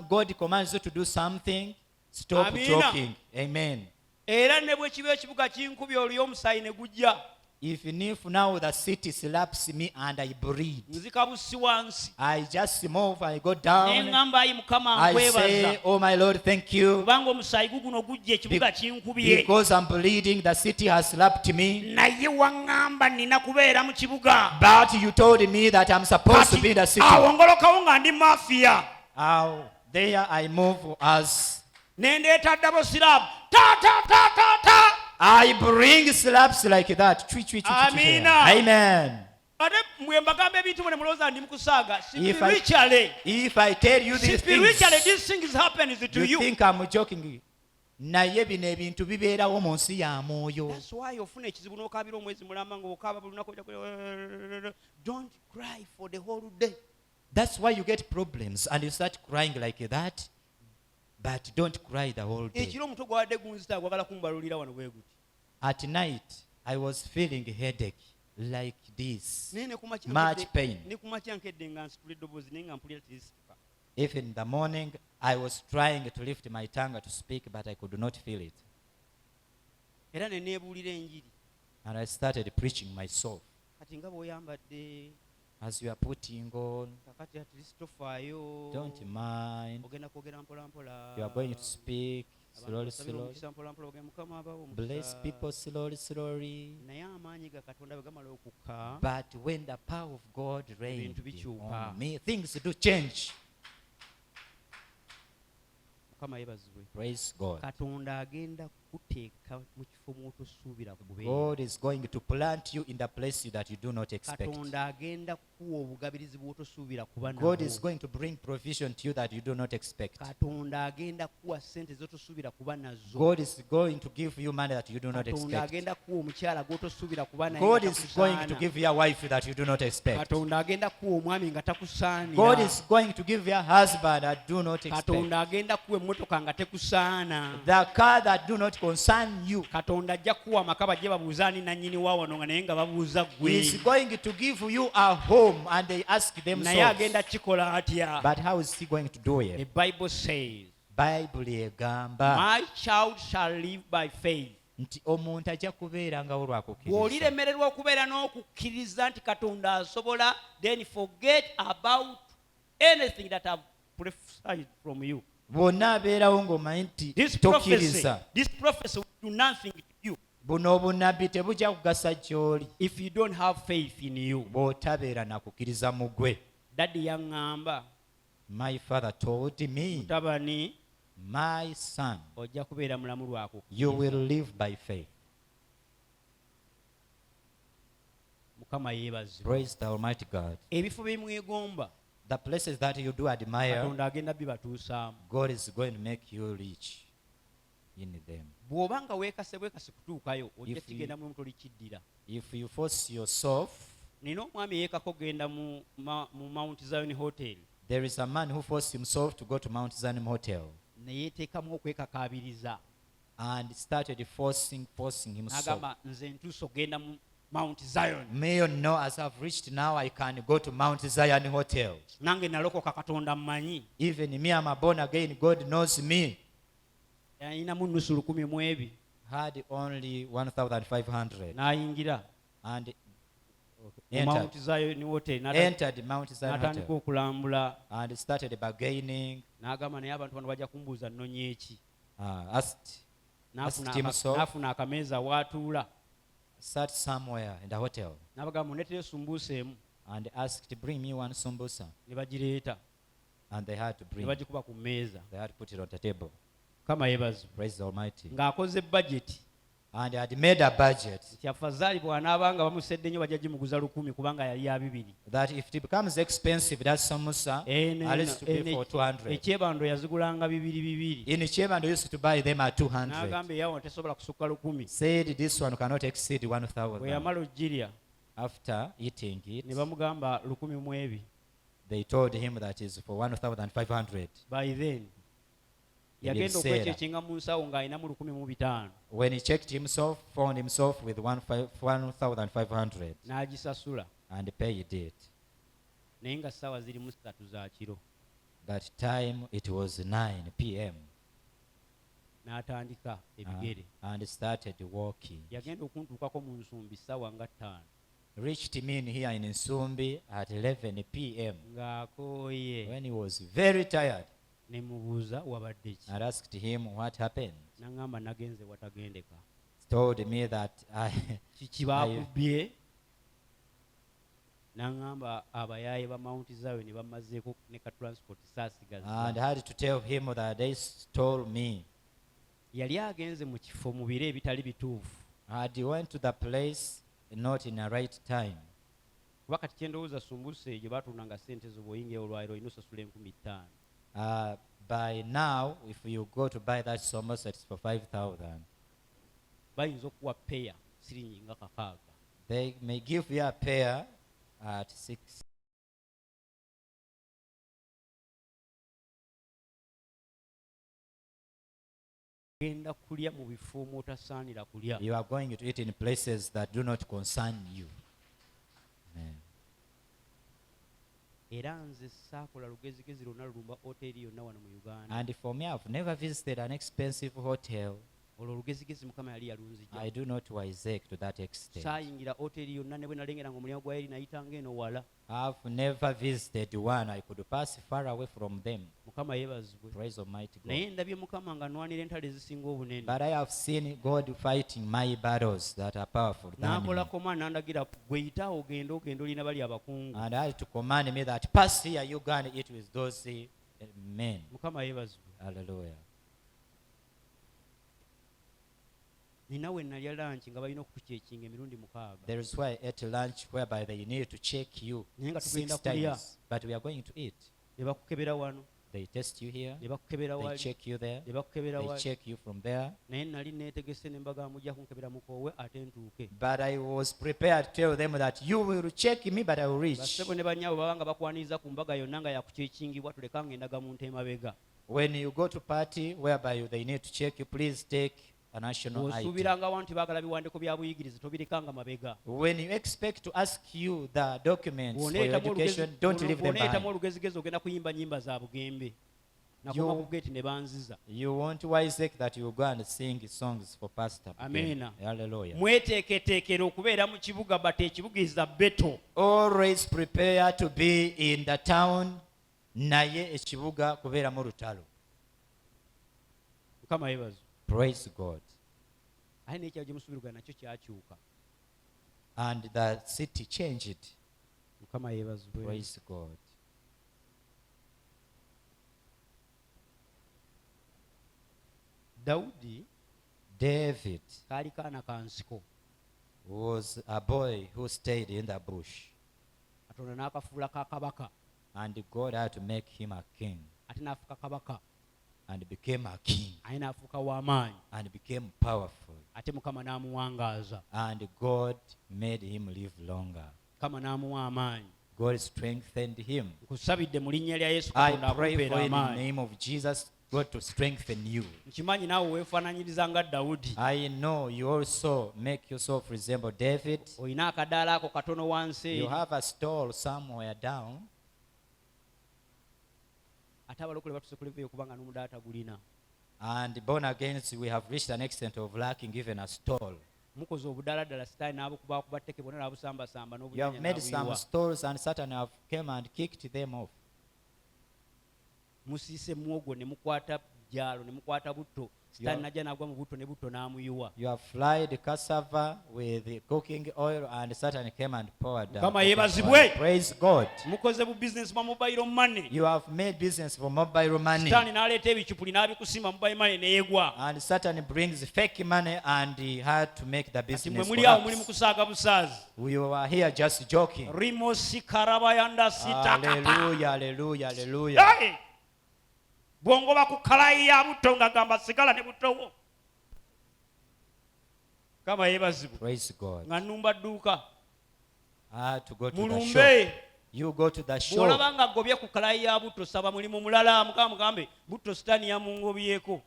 God commands you to do something, stop
Amina.
joking. Amen.
Era ne bwe kiba ekibuga kinkubye oliyo omusaayi ne gujja.
Even if now the city slaps me and I breathe,
Nzika bussi wansi.
I just move, I go
Ne
down.
ŋŋamba ayi Mukama
I
nkwebaza.
say, oh my Lord, thank you.
Kubanga omusaayi guguno gujja ekibuga kinkubye.
Because I'm bleeding, the city has slapped me.
Naye waŋŋamba nina kubeera mu kibuga.
But you told me that I'm supposed to be in the city.
awo ngolokawo nga ndi mafiya.
There I move as
Ne ndeeta ddabo siraabu. Ta ta ta ta ta.
I bring slaps like that. Twi, twi, twi, twi, twi.
Amina.
Amen.
Ate mwe mbagamba ebintu mwe ne mulowooza ndi mu kusaaga.
If I-
Spiritually.
If I tell you these
Spiritually
things,
these things happen to
you
you.
think I'm joking. Naye bino ebintu bibeerawo mu nsi ya mwoyo.
That's why ofuna ekizibu n'okaabira omwezi mulamba ng'okaaba buli lunaku ojja don't cry for the whole day.
That's why you get problems and you start crying like that. But don't cry the whole day.
Ekiro omutwe gwawadde gunzita gwagala kumbalulira wano bwe guti.
At night, I was feeling a headache like this.
Naye ne ku makya
Much
nkedde-
pain.
ne ku makya nkedde nga nsitula eddoboozi naye nga mpulira tirisituka.
Even in the morning, I was trying to lift my tongue to speak, but I could not feel it.
Era ne neebuulira enjiri.
And I started preaching myself.
Kati nga bw'oyambadde
As you are putting on,
kakati atirisitofaayo.
don't mind.
Ogenda kwogera mpola mpola.
You are going to speak slowly, slowly.
Omukisa mpola mpola ogenda Mukama abawo omukisa.
Bless people slowly, slowly.
Naye amaanyi ga Katonda bwe gamala okukka.
But when the power of God reigns
Ebintu bikyuka.
on me, things do change.
Mukama yeebazibwe.
Praise God.
Katonda agenda kuteeka mu kifo mw'otosuubira kubeera.
God is going to plant you in the place that you do not expect.
Katonda agenda kuwa obugabirizi bw'otosuubira kuba
God is
nabwo.
going to bring provision to you that you do not expect.
Katonda agenda kuwa ssente z'otosuubira kuba nazo.
God is going to give you money that you do not
Katonda
expect.
agenda kuwa omukyala gw'otosuubira kuba naye
God
nga
is going to
takusaana.
give you a wife that you do not expect.
Katonda agenda kuwa omwami nga
God
takusaanira.
is going to give you a husband that do not expect.
Katonda agenda kuwa emmotoka nga tekusaana.
The car that do not concern you.
Katonda ajja kuwa amaka bajje babuuza ani nannyini wa wano nga naye nga babuuza
He
ggwe.
is going to give you a home and they ask
Naye
themselves.
agenda kikola atya?
But how is he going to do
The
it?
Bible says,
Bible egamba
my child shall live by faith.
nti omuntu ajja kubeerangawo lwakukkiriza.
Bw'oliremererwa okubeera n'okukkiriza nti Katonda asobola, then forget about anything that I've prophesied from you.
Bwonna abeerawo ng'omanyi nti tokkiriza.
This prophecy will do nothing to you
Buno obunnabbi tebujja kugasa gy'oli
if you don't have faith in you.
bw'otabeera na kukkiriza mu ggwe.
Daddy yaŋŋamba,
My father told me,
mutabani,
my son,
ojja kubeera mulamu lwakukkiriza.
you will live by faith.
Mukama yeebazibwe.
Praise the Almighty God.
Ebifo bye mwegomba,
The places that you do admire,
Katonda agenda bibatuusaamu.
God is going to make you rich in them.
Bw'oba nga weekase kutuukayo, ojja
If you-
kigenda mu tolikiddira.
If you force yourself,
Nina omwami yeekako genda mu Mount Zion Hotel.
there is a man who forced himself to go to Mount Zion Hotel
Ne yeeteekamu okwekakaabiriza.
and started forcing himself.
N'agamba nze ntuuse okugenda mu Mount Zion.
May you know, as I've reached now, I can go to Mount Zion Hotel.
Nange nalokoka Katonda mmanyi.
Even me, I'm a born again. God knows me.
Yalinamu nnusu 1,000 mu ebi.
Had only 1,500
N'ayingira
and
mu Mount Zion Hotel.
entered Mount Zion
N'atandika
Hotel
okulambula.
and started bargaining.
N'agamba naye abantu bano bajja kumbuuza nnonye eki.
Asked himself,
N'afuna akameeza w'atuula.
sat somewhere in the hotel
N'abagamba muneeteyo sumbuusa emu.
and asked, bring me one sambusa.
Ne bagireeta.
And they had to
Ne
bring,
bagikuba ku mmeeza.
they had to put it on the table.
Kama yeebazibwe.
Praise the Almighty.
Ng'akoze budget.
And had made a budget
Nti afazaali bw'anaabanga bamusedde nnyo bajja gimuguza 1,000 kubanga yali ya 200.
that if it becomes expensive, that samosa, at least to pay for 200.
Ekyebando yazigulanga 200.
In Chebando used to buy them at 200.
N'agamba eyawo tesobola kusukka 1,000.
Said this one cannot exceed
Bwe
1,000.
yamala ogirya
After eating
ne
it,
bamugamba 1,000 mu ebi.
they told him that is for 1,500.
By then yagenda okwekyekinga mu nsawo ng'alinamu 1,500.
When he checked himself, found himself with 1,500
N'agisasula
and paid it.
naye nga ssaawa zirimu 3 za kiro.
That time it was 9 p.m.
N'atandika ebigere.
And started walking.
Yagenda okuntuukako mu nsumbi ssaawa nga 5
Reached me in here in Nsumbi at 11 p.m.
ng'akooye.
when he was very tired.
Ne mubuuza wabadde ki.
I asked him what happened.
N'aŋŋamba nagenze watagendeka.
He told me that
Kiki baakubye. N'aŋŋamba abayaaye ba Mount Zion ne bamazeeko ne ka transport saasigaza.
and I had to tell him that they stole me.
Yali agenze mu kifo mu biro ebitali bituufu.
And he went to the place not in the right time.
Kuba kati kye ndowooza sumbusa egyo baatundanga ssente zo bw'oyingira olwaliro olina osasula 5,000.
By now, if you go to buy that samosa, it's for 5,000.
Bayinza okuwa peya siringi nga 6.
They may give you a pair at 6.
Genda kulya mu bifo mw'otasaanira kulya.
You are going to eat in places that do not concern you. Amen.
Era nze saakola lugezigezi lwonna lulumba hoteri yonna wano mu Uganda.
And for me, I've never visited an expensive hotel.
Olwo lugezigezi Mukama yali yalunzijja.
I do not wiseek to that extent.
Saayingira hoteri yonna ne bwe nalengeranga omulyango gwa eri nayitanga eno wala.
I've never visited one. I could pass far away from them.
Mukama yeebazibwe.
Praise Almighty
Naye
God.
ndabye Mukama nga nnwanira entalo ezisinga obunene.
But I have seen God fighting my battles that are powerful than me.
N'akolako maana n'andagira gwe yita ogenda olina bali abakungu.
And I had to command me that pass here, you go and eat with those men.
Mukama yeebazibwe.
Hallelujah.
nina we nalya lunch nga balina okutucekinga emirundi 6.
There is why I ate lunch whereby they need to check you
Naye nga
6
tugenda kulya.
times. But we are going to eat.
Ne bakukebera wano,
They test you here.
ne bakukebera
They
wali,
check you there.
ne bakukebera
They
wali.
check you from there.
Naye nali neetegese ne mbaga mujja kunkebera mukoowe ate ntuuke.
But I was prepared to tell them that you will check me, but I will reach.
Bassebo ne bannyabo baba nga bakwaniriza ku mbaga yonna nga yakuceekingibwa tuleka ng'endaga mu nteemabega.
When you go to party whereby they need to check you, please take a national ID.
Bw'osuubiranga abantu tebaagala biwandiiko bya buyigirize tobirekanga mabega.
When you expect to ask you the documents for your
Bw'oneeyitamu
education, don't leave them
bw'oneeyitamu
behind.
olugezigezi ogenda kuyimba nnyimba za bugembe. Nakoma ku geeti ne banziza.
You want Isaac that you go and sing songs for pastor.
Amen.
Hallelujah.
Mweteeketeekera okubeera mu kibuga bate ekibuga is a battle.
Always prepare to be in the town, naye ekibuga kubeera mu lutalo.
Mukama yeebazwe.
Praise God.
Ate n'ekyalo gye musuubirwa nakyo kyakyuka.
And the city changed.
Mukama yeebazwe.
Praise God.
Dawudi
David
kaali kaana ka nsiko.
was a boy who stayed in the bush,
Katonda n'akafuula ka kabaka.
and God had to make him a king,
Ate n'afuuka kabaka.
and became a king,
Aye n'afuuka w'amaanyi.
and became powerful,
Ate Mukama n'amuwangaaza.
and God made him live longer.
Mukama n'amuwa amaanyi.
God strengthened him.
Nkusabidde mu linnya lya Yesu
I
Katonda
pray for
akupeera
you in the
amaanyi.
name of Jesus, God to strengthen you.
Nkimanyi naawe weefaananyiriza nga Dawudi.
I know you also make yourself resemble David.
Olina akadaala ako katono wansi
You
eri.
have a stall somewhere down,
Ate abalokole batuse kuleveyo kubanga n'omudaala tagulina.
and born agains we have reached an extent of lacking even a stall.
Mukoze obudaala ddala sitaani n'abukubakuba tteke bonna n'abusambasamba
You have
n'obunyanya
made some
n'abuyiwa.
stalls, and Satan have come and kicked them off.
Musiise muwogo ne mukwata jalo ne mukwata butto. Sitaani najja n'agwa mu butto ne butto n'amuyiwa.
You have fried cassava with the cooking oil, and Satan came and poured down.
Mukama yeebazibwe.
Praise God.
Mukoze bu business bwa mobile money.
You have made business for mobile money,
Sitaani n'aleeta ebicupuli n'abikusimba mobile money neegwa.
and Satan brings fake money, and he had to make the
Ati mwe
business
muli awo muli mu
collapse.
kusaaga busaazi.
We were here just joking.
Rimosi karabayanda sitakata.
Hallelujah, hallelujah, hallelujah.
Hey! Bwongoba ku kalayi ya butto ng'agamba sigala ne buttowo. Kama yeebazibwe.
Praise God.
Nga nnumba dduuka.
I had to go to the shop.
Mulumbe.
You go to the shop.
Bw'olaba nga agobye ku kalayi ya butto saba mulimu mulala Mukama mugambe butto sitaani yamungobyeko.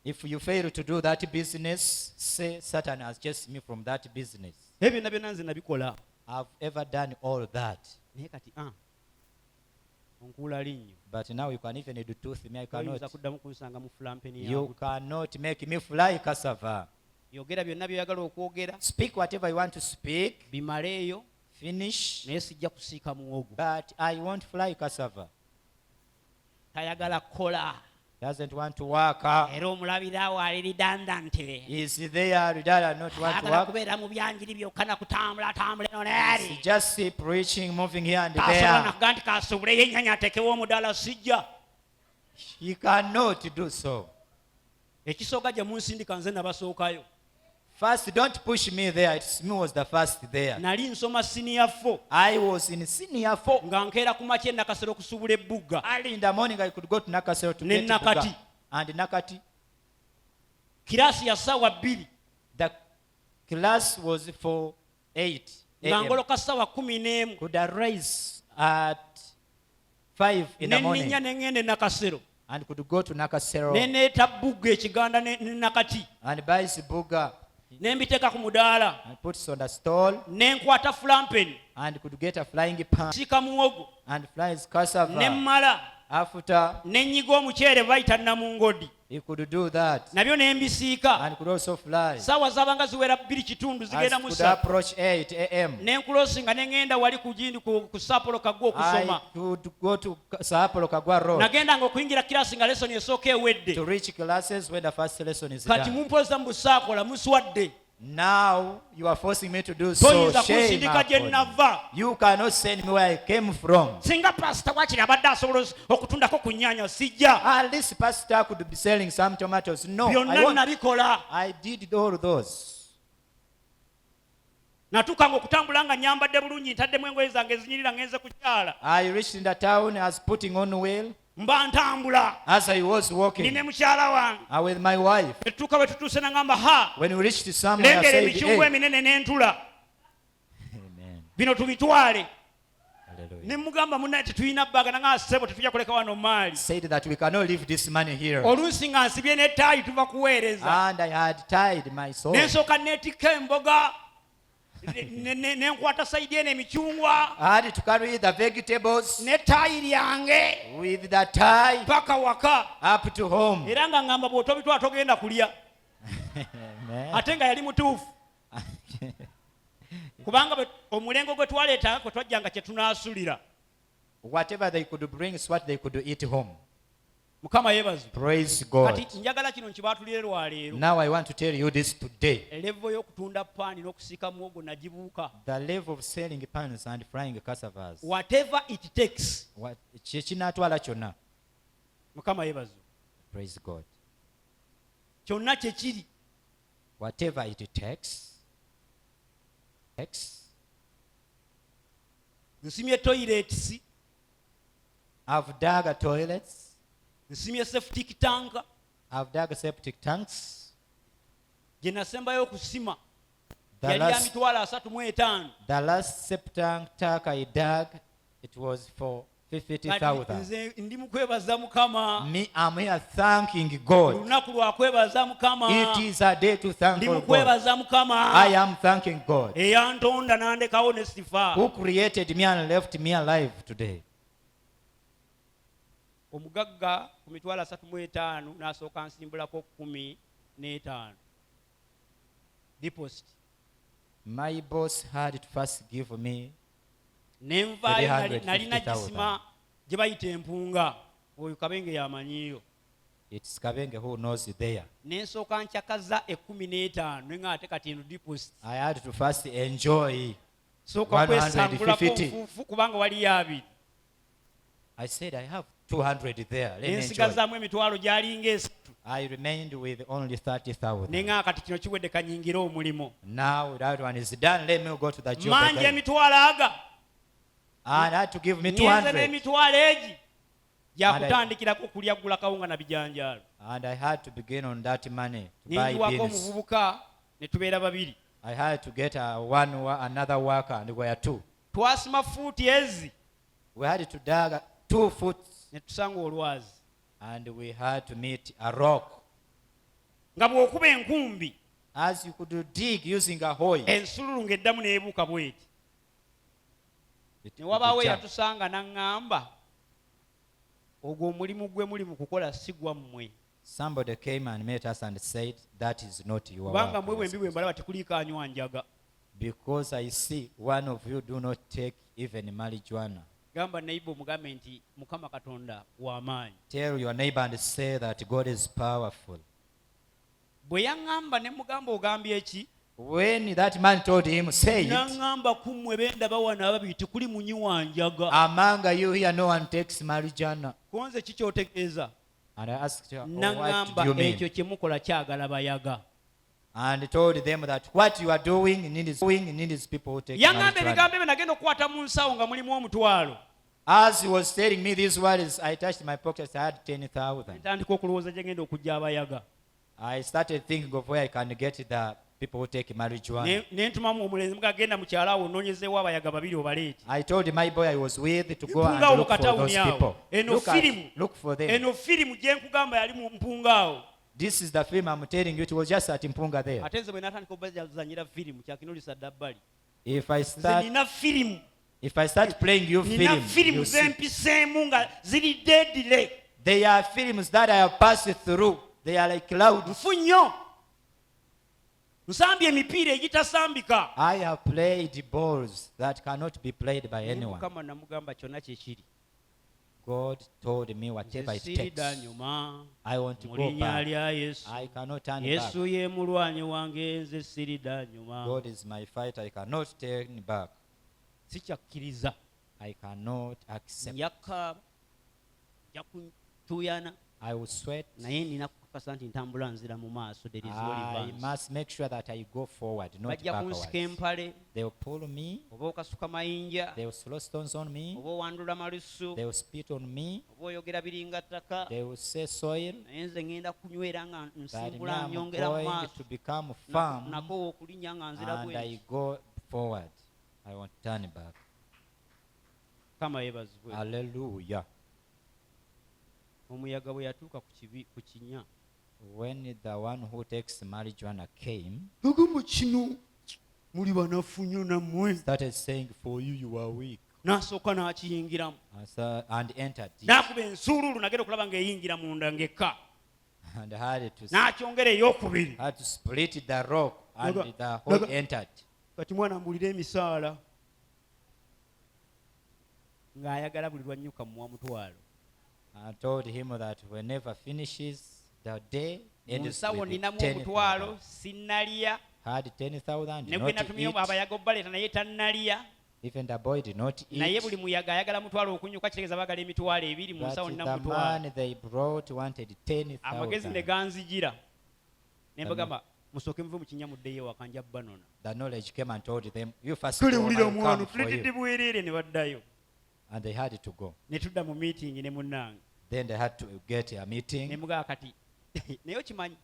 If you fail to do that business, say Satan has chased me from that business.
Ebyo byonna byonna nze nabikola.
I've ever done all that.
Naye kati onkuula linnyo.
But now you can even do tooth me. I
Oyinza
cannot.
kuddamu kunsanga mu fulampeni ya
You
butto.
cannot make me fly cassava.
Yogera byonna byoyagala okwogera.
Speak whatever you want to speak.
Bimaleeyo
Finish.
naye sijja kusiika muwogo.
But I won't fly cassava.
Tayagala kukola.
Doesn't want to work.
Era omulabiraawo ali redundant.
Is there that not want to
Ayagala
work?
kubeera mu byanjiri byokka na kutambula tambula eno n'eri.
Just see preaching, moving here and
Tasobola
there.
nakuga nti kasubuleyo ennyanya ateekewo omudaala sijja.
He cannot do so.
Ekisooka gye munsindika nze nabasookayo.
First, don't push me there. It's me was the first there.
Nali nsoma senior 4
I was in senior 4.
nga nkeera ku makya e Nakasero okusubula ebbuga.
Early in the morning, I could go to Nakasero to
Ne
get
Nakati.
Buga. And Nakati,
Kiraasi ya ssaawa 2
the class was for 8
nga
a.m.
ngoloka ssaawa 11
Could I rise at 5 in the
ne
morning
nninnya ne ŋŋenda e Nakasero
and could go to Nakasero
ne neeta bugga ekiganda ne Nakati
and buy Buga
ne mbiteeka ku mudaala
and put it on the stall
ne nkwata fulampeni
and could get a flying pan
siika muwogo
and flies
ne
cassava.
mmala
After
ne nnyiga omuceere bayita namungodi
he could do that
nabyo ne mbisiika.
and could also fly.
Saawa zaabanga ziwera 2 kitundu
As
zigenda mu
could
3
approach 8 a.m.
ne nkulosinga ne ŋŋenda wali ku gindi ku Sapolo Kagwa okusoma.
I could go to Saapolo Kagwa Road
Nagendanga okuyingira kirasi nga lesoni esooka ewedde.
to reach classes when the first lesson is
Kati
done.
mumpoza mu busaakola muswadde.
Now you are forcing me to do so.
toyinza
Shame
kunsindika gye
upon you.
nava.
You cannot send me where I came from.
Singa pasita wakiri abadde asobola okutundako ku nnyaanya sijja.
At least pastor could be selling some tomatoes. No,
Byonna nabikola.
I did all those.
Natukanga okutambula nga nyambadde bulungi ntaddemu engoye zange ezinyirira ngenze kukyala.
I reached in the town, I was putting on well.
Mba ntambula.
As I was
Nine
walking
mukyala wange.
with my wife,
Etuuka bwe tutuuse nangamba ha.
when we reached somewhere, I
Lengera
said,
emikyungwa
hey.
eminene n'entula.
Amen.
Bino tubitwale.
Hallelujah.
Ne mugamba munnaye tetulina bbaga nanga ssebo tetujja kuleka wano maali.
Said that we cannot leave this money here.
Oluusi nga nsibye n'ettaayi tuva kuweereza.
And I had tied my soul.
N'ensooka neetikka emboga. N'enkwata sayidi eno emikyungwa.
I had to carry the vegetables
N'ettaayi lyange.
with the tie
Paka waka.
up to home.
Era nga ngamba bw'otobitwala togenda kulya.
Amen.
Ate nga yali mutuufu. Kubanga omulengo gwe twaleetanga kwe twajjanga kye tunaasulira.
Whatever they could bring is what they could eat home.
Mukama yeebazibwe.
Praise God.
Kati njagala kino nkibaatulire lwaleero.
Now I want to tell you this today.
Levo y'okutunda paani n'okusiika muwogo nagibuuka.
The level of selling pans and frying cassavas.
Whatever it takes.
Kyekinatwala kyonna.
Mukama yeebazibwe.
Praise God.
Kyonna kye kiri.
Whatever it takes.
Nsimye toilets.
I've dug toilets.
Nsimye septic tank.
I've dug septic tanks.
Gye nasembayo okusima.
The
Yali ya
last,
mitwalo 35.
the last septic tank I dug, it was for 50,000.
Nze ndi mu kwebaza Mukama.
Me, I'm here thanking God.
Olunaku lwa kwebaza Mukama.
It is a day to thank
Ndi mu
God.
kwebaza Mukama.
I am thanking God
Eyantonda n'andekawo ne sifa.
who created me and left me alive today.
Omugagga ku mitwalo 35 n'asooka nsimbulako 15. Deposit.
My boss had to first give me
Nenvaayo
350,000.
nalina gisima gye bayita empunga. Oyo Kabenge yamanyiyo.
It's Kabenge who knows it there.
Nensooka nkyakaza 15 nga ate kati eno deposit.
I had to first enjoy.
Sooka kwesangulako
150.
nfuufu kubanga waliyo 2.
I said I have 200 there. Let me enjoy.
Nensigazaamu emitwalo gyalinga 3.
I remained with only 30,000.
Nenga kati kino kiwedde kanyingira omulimo.
Now that one is done. Let me go to the job
Mangi
again.
emitwalo aga.
And I had to give me
Nyenze
200.
n'emitwalo egi gyakutandikirako kulya gula kawunga na bijanjaalo.
And I had to begin on that money to buy
Ninjiwako
beans.
omuvubuka ne tubeera 2.
I had to get another worker, and we were 2.
Twasima fuuti ezi
We had to dig 2 foot,
ne tusanga olwazi.
and we had to meet a rock.
Nga bw'okuba enkumbi
As you could dig using a hoe.
ensululu ng'eddamu n'ebuuka bw'eti.
It
Ne
would
wabaawo
jump.
eyatusanga n'aŋŋamba ogwo omulimu gwe muli mu kukola si gwammwe.
Somebody came and met us and said, that is not your
Kubanga mmwe
work.
bwembi bwe mbalaba tekuliiko anywa njaga.
Because I see one of you do not take even marijuana.
Gamba neighbor omugambe nti Mukama Katonda w'amaanyi.
Tell your neighbor and say that God is powerful.
Bwe yaŋŋamba ne mugamba ogambye eki?
When that man told him, say it,
N'aŋŋamba ku mmwe bendaba wano ababiri tekuli munywa njaga.
among you here no one takes marijuana.
Konze ki ky'otegeeza?
And I asked her, what
N'aŋŋamba
do you mean?
ekyo kye mukola kyagala bayaga.
And told them that what you are doing needs people who take
Yaŋŋamba
marijuana.
ebigambo ebyo nagenda okukwata mu nsawo nga mulimu omutwalo.
As he was telling me these words, I touched my pockets, I had 10,000.
Ntandika okulowooza gye ngenda okujja abayaga.
I started thinking of where I can get the people who take marijuana.
Ne ntumamu omulenzi mugagenda mu kyalo awo onnoonyezeewo abayaga 2 obaleeti.
I told my boy I was with to go
Mpunga
and look for
obukatawuni
those
awo.
people.
Eno firimu.
Look for them.
Eno firimu gye nkugamba yali mu mpunga awo.
This is the film I'm telling you. It was just at Mpunga there.
Ate nze bwe natandika obazanyira firimu kyakinulisa dda bbali.
If I
Nze nina firimu.
start playing you
Nina
film,
firimu
you
ze
see.
mpiseemu nga ziri deadly.
They are films that I have passed through. They are like clouds.
Nfu nnyo. Nsambye emipiira egitasambika.
I have played balls that cannot be played by anyone.
Mukama namugamba kyonna kye kiri.
God told me whatever
nze
it
siridda
takes.
nyuma
I want to
mu
go
linnya
back.
lya yesu.
I cannot turn back.
Yesu ye mulwanyi wange, nze siridda nyuma.
God is my fight. I cannot turn back.
Sikyakkiriza.
I cannot accept.
Njakaaba, nja kutuuyana,
I will sweat.
naye nina kukakasa nti ntambula nzira mu maaso. There is no
I
reverse.
must make sure that I go forward, not
Bajja kunsika
backwards.
empale,
They will pull me.
oba okasuka mayinja,
They will throw stones on me.
oba owandula malusu,
They will spit on me.
oba oyogera biringa ttaka.
They will say soil.
Naye nze ngenda kunywera nga
That me
nsimbula
I'm
nyongera mu
going
maaso.
to become firm,
Nako okulinnya nga nzira
and
bwe
I go forward. I won't turn back.
Mukama yeebazibwe.
Hallelujah.
Omuyaga bwe yatuuka ku kinya,
When the one who takes marijuana came,
agamba kino muli banafu nnyo nammwe.
started saying, for you, you are weak.
N'asooka n'akiyingiramu,
And entered it.
n'akuba ensuuluulu nagenda okulaba ng'eyingira munda ng'ekka,
And had
n'akyongera ey'okubiri.
to split the rock, and
Naga-
the hole
naga-
entered.
Kati mwana mbulira emisaala ng'ayagala buli lwannyuka muwa mutwalo.
I told him that whenever finishes the day,
Mu
ends
nsawo
with
ninamu
10,000.
omutwalo, sinnalya.
Had 10,000,
Ne
did
gwe
not
natumye
eat.
abayaga obbaleeta naye tannalya.
Even the boy did not
Naye
eat.
buli muyaga ayagala mutwalo okunyuka, kitegeeza baagala emitwalo ebiri, mu
But
nsawo
the
ninamu mutwalo.
man they brought wanted
Amagezi ne
10,000.
ganzijira. Ne mbagamba musooke muve mu kinnya muddeyo ewaka nja banona.
The knowledge came and told them, you first
Kale
go, I
wulira
will
omwana
come for
tuletedde
you.
bwereere, ne baddayo.
And they had to go.
Ne tudda mu meeting ne munnange.
Then they had to get a
Ne
meeting.
mugamba kati naye okimanyi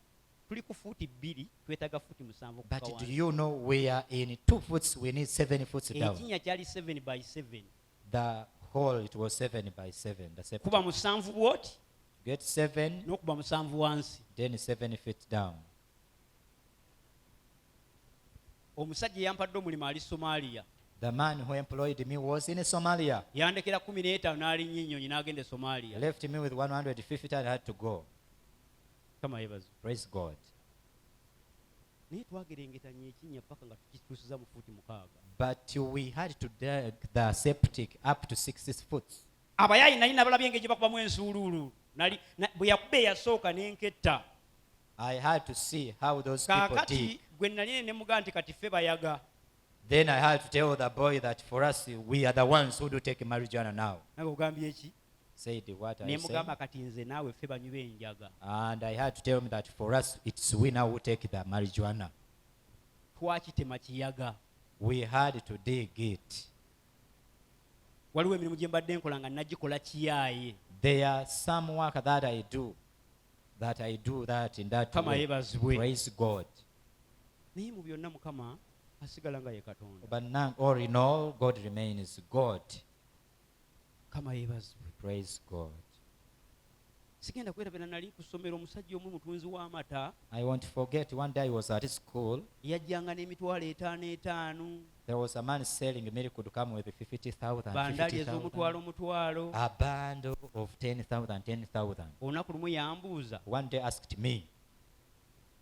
tuli ku fuuti 2, twetaaga fuuti 7
But
okuka
do
wansi.
you know we are in 2 foot, we need 7 foot down.
Ekinnya kyali 7 by 7.
The hole, it was 7 by 7. The septic.
Kuba 7 bwoti
Get 7,
n'okuba 7 wansi.
then 7 feet down.
Omusajja eyampadde omulimu ali Somalia.
The man who employed me was in Somalia.
Yandekera 15 n'alinnya ennyonyi n'agenda e
He
Somalia.
left me with 150 and I had to go.
Kama yebazo.
Praise God.
Naye twagerengetanya ekinnya paka nga tukituusiza mu fuuti 6.
But we had to dig the septic up to 6 foot.
Abayaayi nali nabalabye engeri gye bakubamu ensuuluulu. Bwe yakuba eyasooka n'enketta.
I had to see how those people dig.
Kaakati gwe nali ne mugamba nti kati ffe bayaga.
Then I had to tell the boy that for us, we are the ones who do take marijuana now.
Nawe ogambye eki?
Said what
Ne
I said.
mugamba kati nze naawe ffe banywi b'enjaga.
And I had to tell him that for us, it's we now who take the marijuana.
Twakitema kiyaga.
We had to dig it.
Waliwo emirimu gye mbadde nkola nga nagikola kiyaaye.
There are some work that I do that in that
Kama
way.
yeebazibwe.
Praise God.
Naye mu byonna Mukama asigala nga ye Katonda.
But now, all in all, God remains God.
Kama yeebazibwe.
Praise God.
Sigenda kwerabira nali ku ssomero omusajja omu mutunzi w'amata
I won't forget one day I was at school.
yajjanga n'emitwalo 5
There was a man selling milk could come with 50,000.
bandaali
50,000.
ez'omutwalo
A bundle of 10,000.
olunaku lumu yambuuza
One day asked me,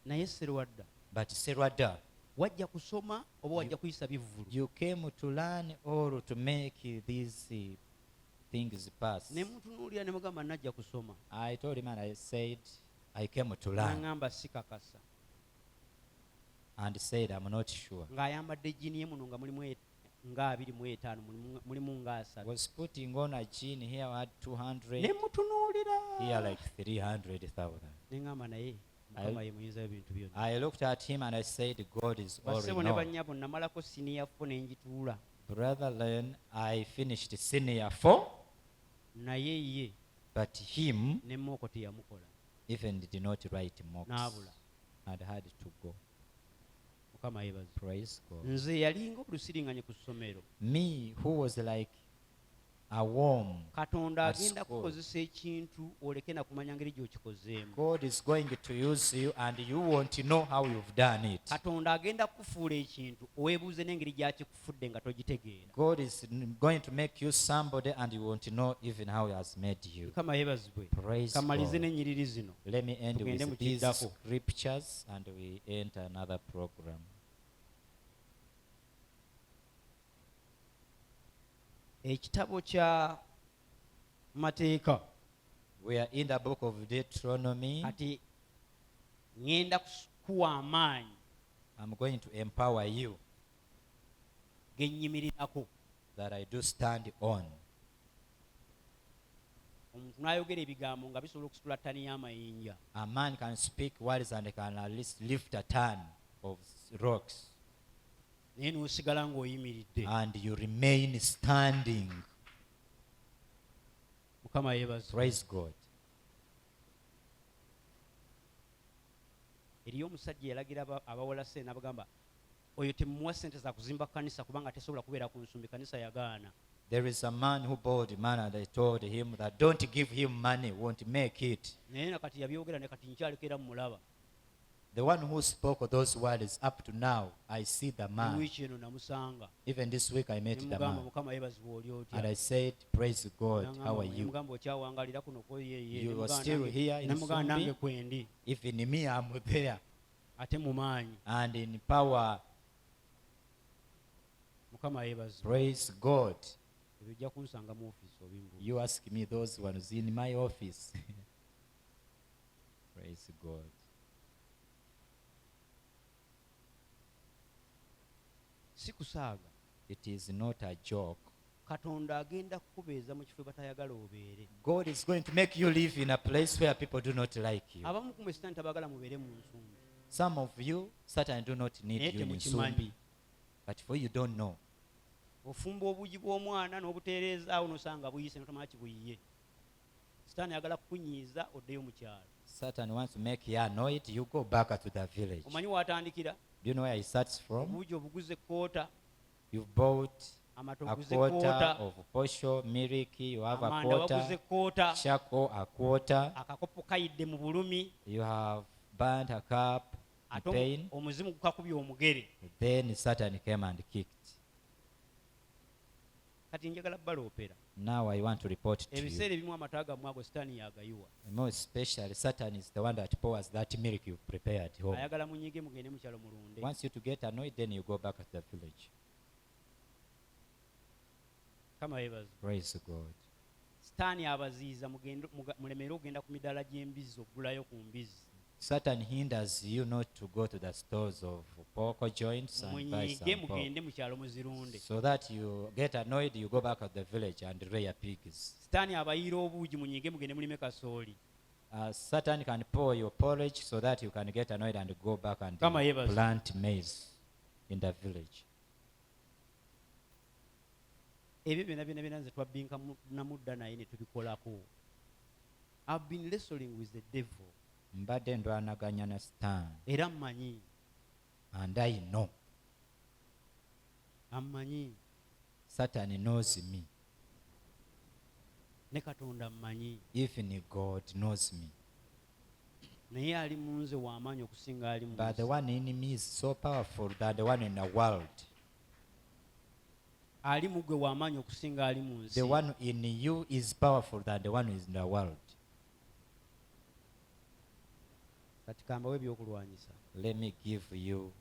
naye Sserwadda
but Serwada,
wajja kusoma oba wajja kuyisa bivvulu?
you came to learn or to make these things pass?
Ne mutunuulira ne mugamba najja kusoma.
I told him and I said, I came to learn.
N'aŋŋamba sikakasa.
And said, I'm not sure.
Ng'ayambadde jjiini ye muno nga mulimu nga 25 mulimu nga 3.
Was putting on a jean here had 200,
Ne mutunuulira.
here like 300,000.
Ne ŋŋamba naye Mukama ye muyinza w'ebintu byonna.
I looked at him and I said, God is all
Bassebo
in
ne
all.
bannyabo namalako siniya 4 ne ngituula.
Brethren, I finished senior 4,
Naye ye
but him
ne Mooko teyamukola.
even did not write mocks
N'abula.
and had to go.
Mukama yeebaze.
Praise God.
Nze yalinga obulusiriŋŋanyi ku ssomero.
Me, who was like a worm,
Katonda
At
agenda
school.
kukozesa ekintu oleke na kumanya ngeri gy'okikozeemu.
God is going to use you and you want to know how you've done it.
Katonda agenda kufuula ekintu oweebuuze n'engeri gy'akikufudde nga togitegeera.
God is going to make you somebody and you want to know even how he has made you.
Mukama yeebazibwe.
Praise
Kamalize
God.
n'ennyiriri zino.
Let me end
Tugende mu
with these
kiddako.
scriptures and we enter another program.
Ekitabo kya mu mateeka.
We are in the book of Deuteronomy.
Kati ŋŋenda kuwa amaanyi
I'm going to empower you
ge nnyimirirako.
that I do stand on.
Omuntu n'ayogera ebigambo nga bisobola okusitula ttani y'amayinja.
A man can speak words and can at least lift a ton of rocks,
Naye n'osigala ng'oyimiridde.
and you remain standing.
Mukama yeebazibwe.
Praise God.
Eriyo omusajja yalagira abawola ssente n'abagamba oyo temumuwa ssente za kuzimba kanisa kubanga tesobola kubeera ku nsumbi, kanisa yagaana.
There is a man who borrowed money, and I told him that don't give him money, won't make it.
Naye nakati yabyogera ne kati nkyaleko era mmulaba.
The one who spoke those words, up to now, I see the man.
Wiiki eno namusanga.
Even this week I met
Ne
the
mugamba
man.
Mukama yeebazibwe oli otya.
And I said, praise God,
N'agamba,
how are you?
mugamba okyawangalira kuno ko yeye.
You are still here in
Namugamba nange
Sumbi?
kwendi
Even me, I'm there.
ate mu maanyi.
And in power,
Mukama yeebazibwe.
praise God.
Ebyo ojja kunsanga mu ofiisi obimbuuza.
You ask me those ones in my office. Praise God.
Si kusaaga.
It is not a joke.
Katonda agenda kukubeeza mu kifo batayagala obeere.
God is going to make you live in a place where people do not like you.
Abamu ku mmwe Sitaani tabaagala mubeere mu nsumbi.
Some of you, Satan do not need
Naye
you in
temukimanyi.
Sumbi. But for you don't know.
Ofumba obuugi bw'omwana n'obutereeza awo n'osanga buyise n'otomala kibuyiye. Sitaani ayagala kukunyiiza oddeyo mu kyalo.
Satan wants to make you annoyed, you go back to the village.
Omanyi w'atandikira?
Do you know where he starts from?
Obuugi obuguze koota,
You've bought
amata
a
oguze
quarter
koota,
of posho, milk, you have a
amanda waguze
quarter,
koota,
charcoal a quarter,
akakopo kayidde mu bulumi,
you have burnt a cup, in
ate
pain.
omuzimu gukakubye omugere.
Then Satan came and kicked.
Kati njagala baloopera.
Now I want to report to
Ebiseera
you.
ebimu amata gammwe ago Sitaani yagayiwa.
Most especially, Satan is the one that pours that milk you prepare at home.
Ayagala munyiige mugende mu kyalo mulunde.
Once you to get annoyed, then you go back to the village.
Kama yeebazibwe.
Praise God.
Sitaani abaziyiza mulemere ogenda ku midaala gy'embizzi okugulayo ku mbizzi.
Satan hinders you not to go to the stores of pork joints and buy
Munyiige
some pork.
mugende mu kyalo muzirunde.
So that you get annoyed, you go back to the village and rear pigs.
Sitaani abayiira obuugi munyiige mugende mulime kasooli.
Satan can pour your porridge so that you can get annoyed and go back and
Kama yebaza.
plant maize in the village.
Ebyo byonna nze twabbinka namudda naye ne tubikolako. I've been wrestling with the devil.
Mbadde ndwanaganya na Satan,
Era mmanyi.
and I know.
Ammanyi.
Satan knows me.
Ne Katonda mmanyi.
Even God knows me.
Naye ali mu nze w'amaanyi okusinga ali mu
But the
nsi.
one in me is so powerful than the one in the world.
Ali mu ggwe w'amaanyi okusinga ali mu nsi.
The one in you is powerful than the one who is in the world.
Kati kambawo ebyokulwanyisa.
Let me give you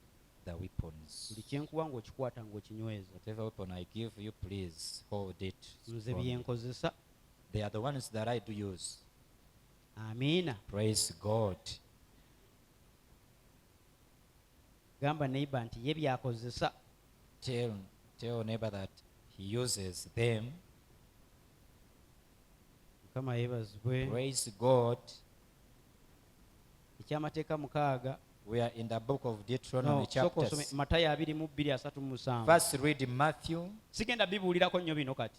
the weapons.
Buli kyenkuwa ng'okikwata ng'okinyweza.
Whatever weapon I give you, please hold it.
Nze
strongly.
byenkozesa.
They are the ones that I do use.
Amiina.
Praise God.
Gamba neighbor nti ye byakozesa.
Tell neighbor that he uses them.
Mukama yeebazibwe.
Praise God.
Ekyamateeka 6.
We are in the book of Deuteronomy
Sooka osome
chapters.
Matayo 22:37.
First read Matthew.
Sigenda bibuulirako nnyo bino kati.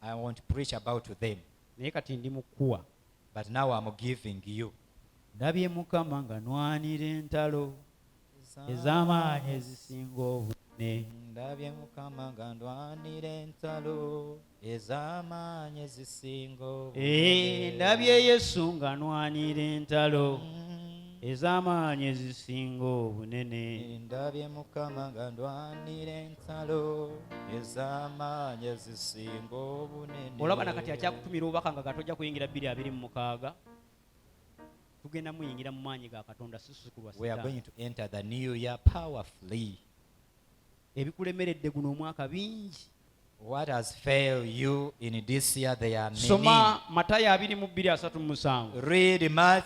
I want to preach about them.
Naye kati ndi mu kkuwa.
But now I'm giving you.
Ndabye Mukama nga nwanira entalo ez'amaanyi ezisinga obunene.
Ndabye Mukama nga ndwanira entalo ez'amaanyi ezisinga obunene.
Ndabye Yesu nga nwanira entalo ez'amaanyi ezisinga obunene.
Ndabye Mukama nga ndwanira entalo ez'amaanyi ezisinga obunene.
Olaba nakati akyakutumira obubaka nga gatojja kuyingira 2:26. Tugenda muyingira mu maanyi ga Katonda sisukulwa
We are
Sitaani.
going to enter the new year powerfully.
Ebikulemeredde guno omwaka bingi.
what has failed you in this year, they are
soma Matayo 22:37.
read Matthew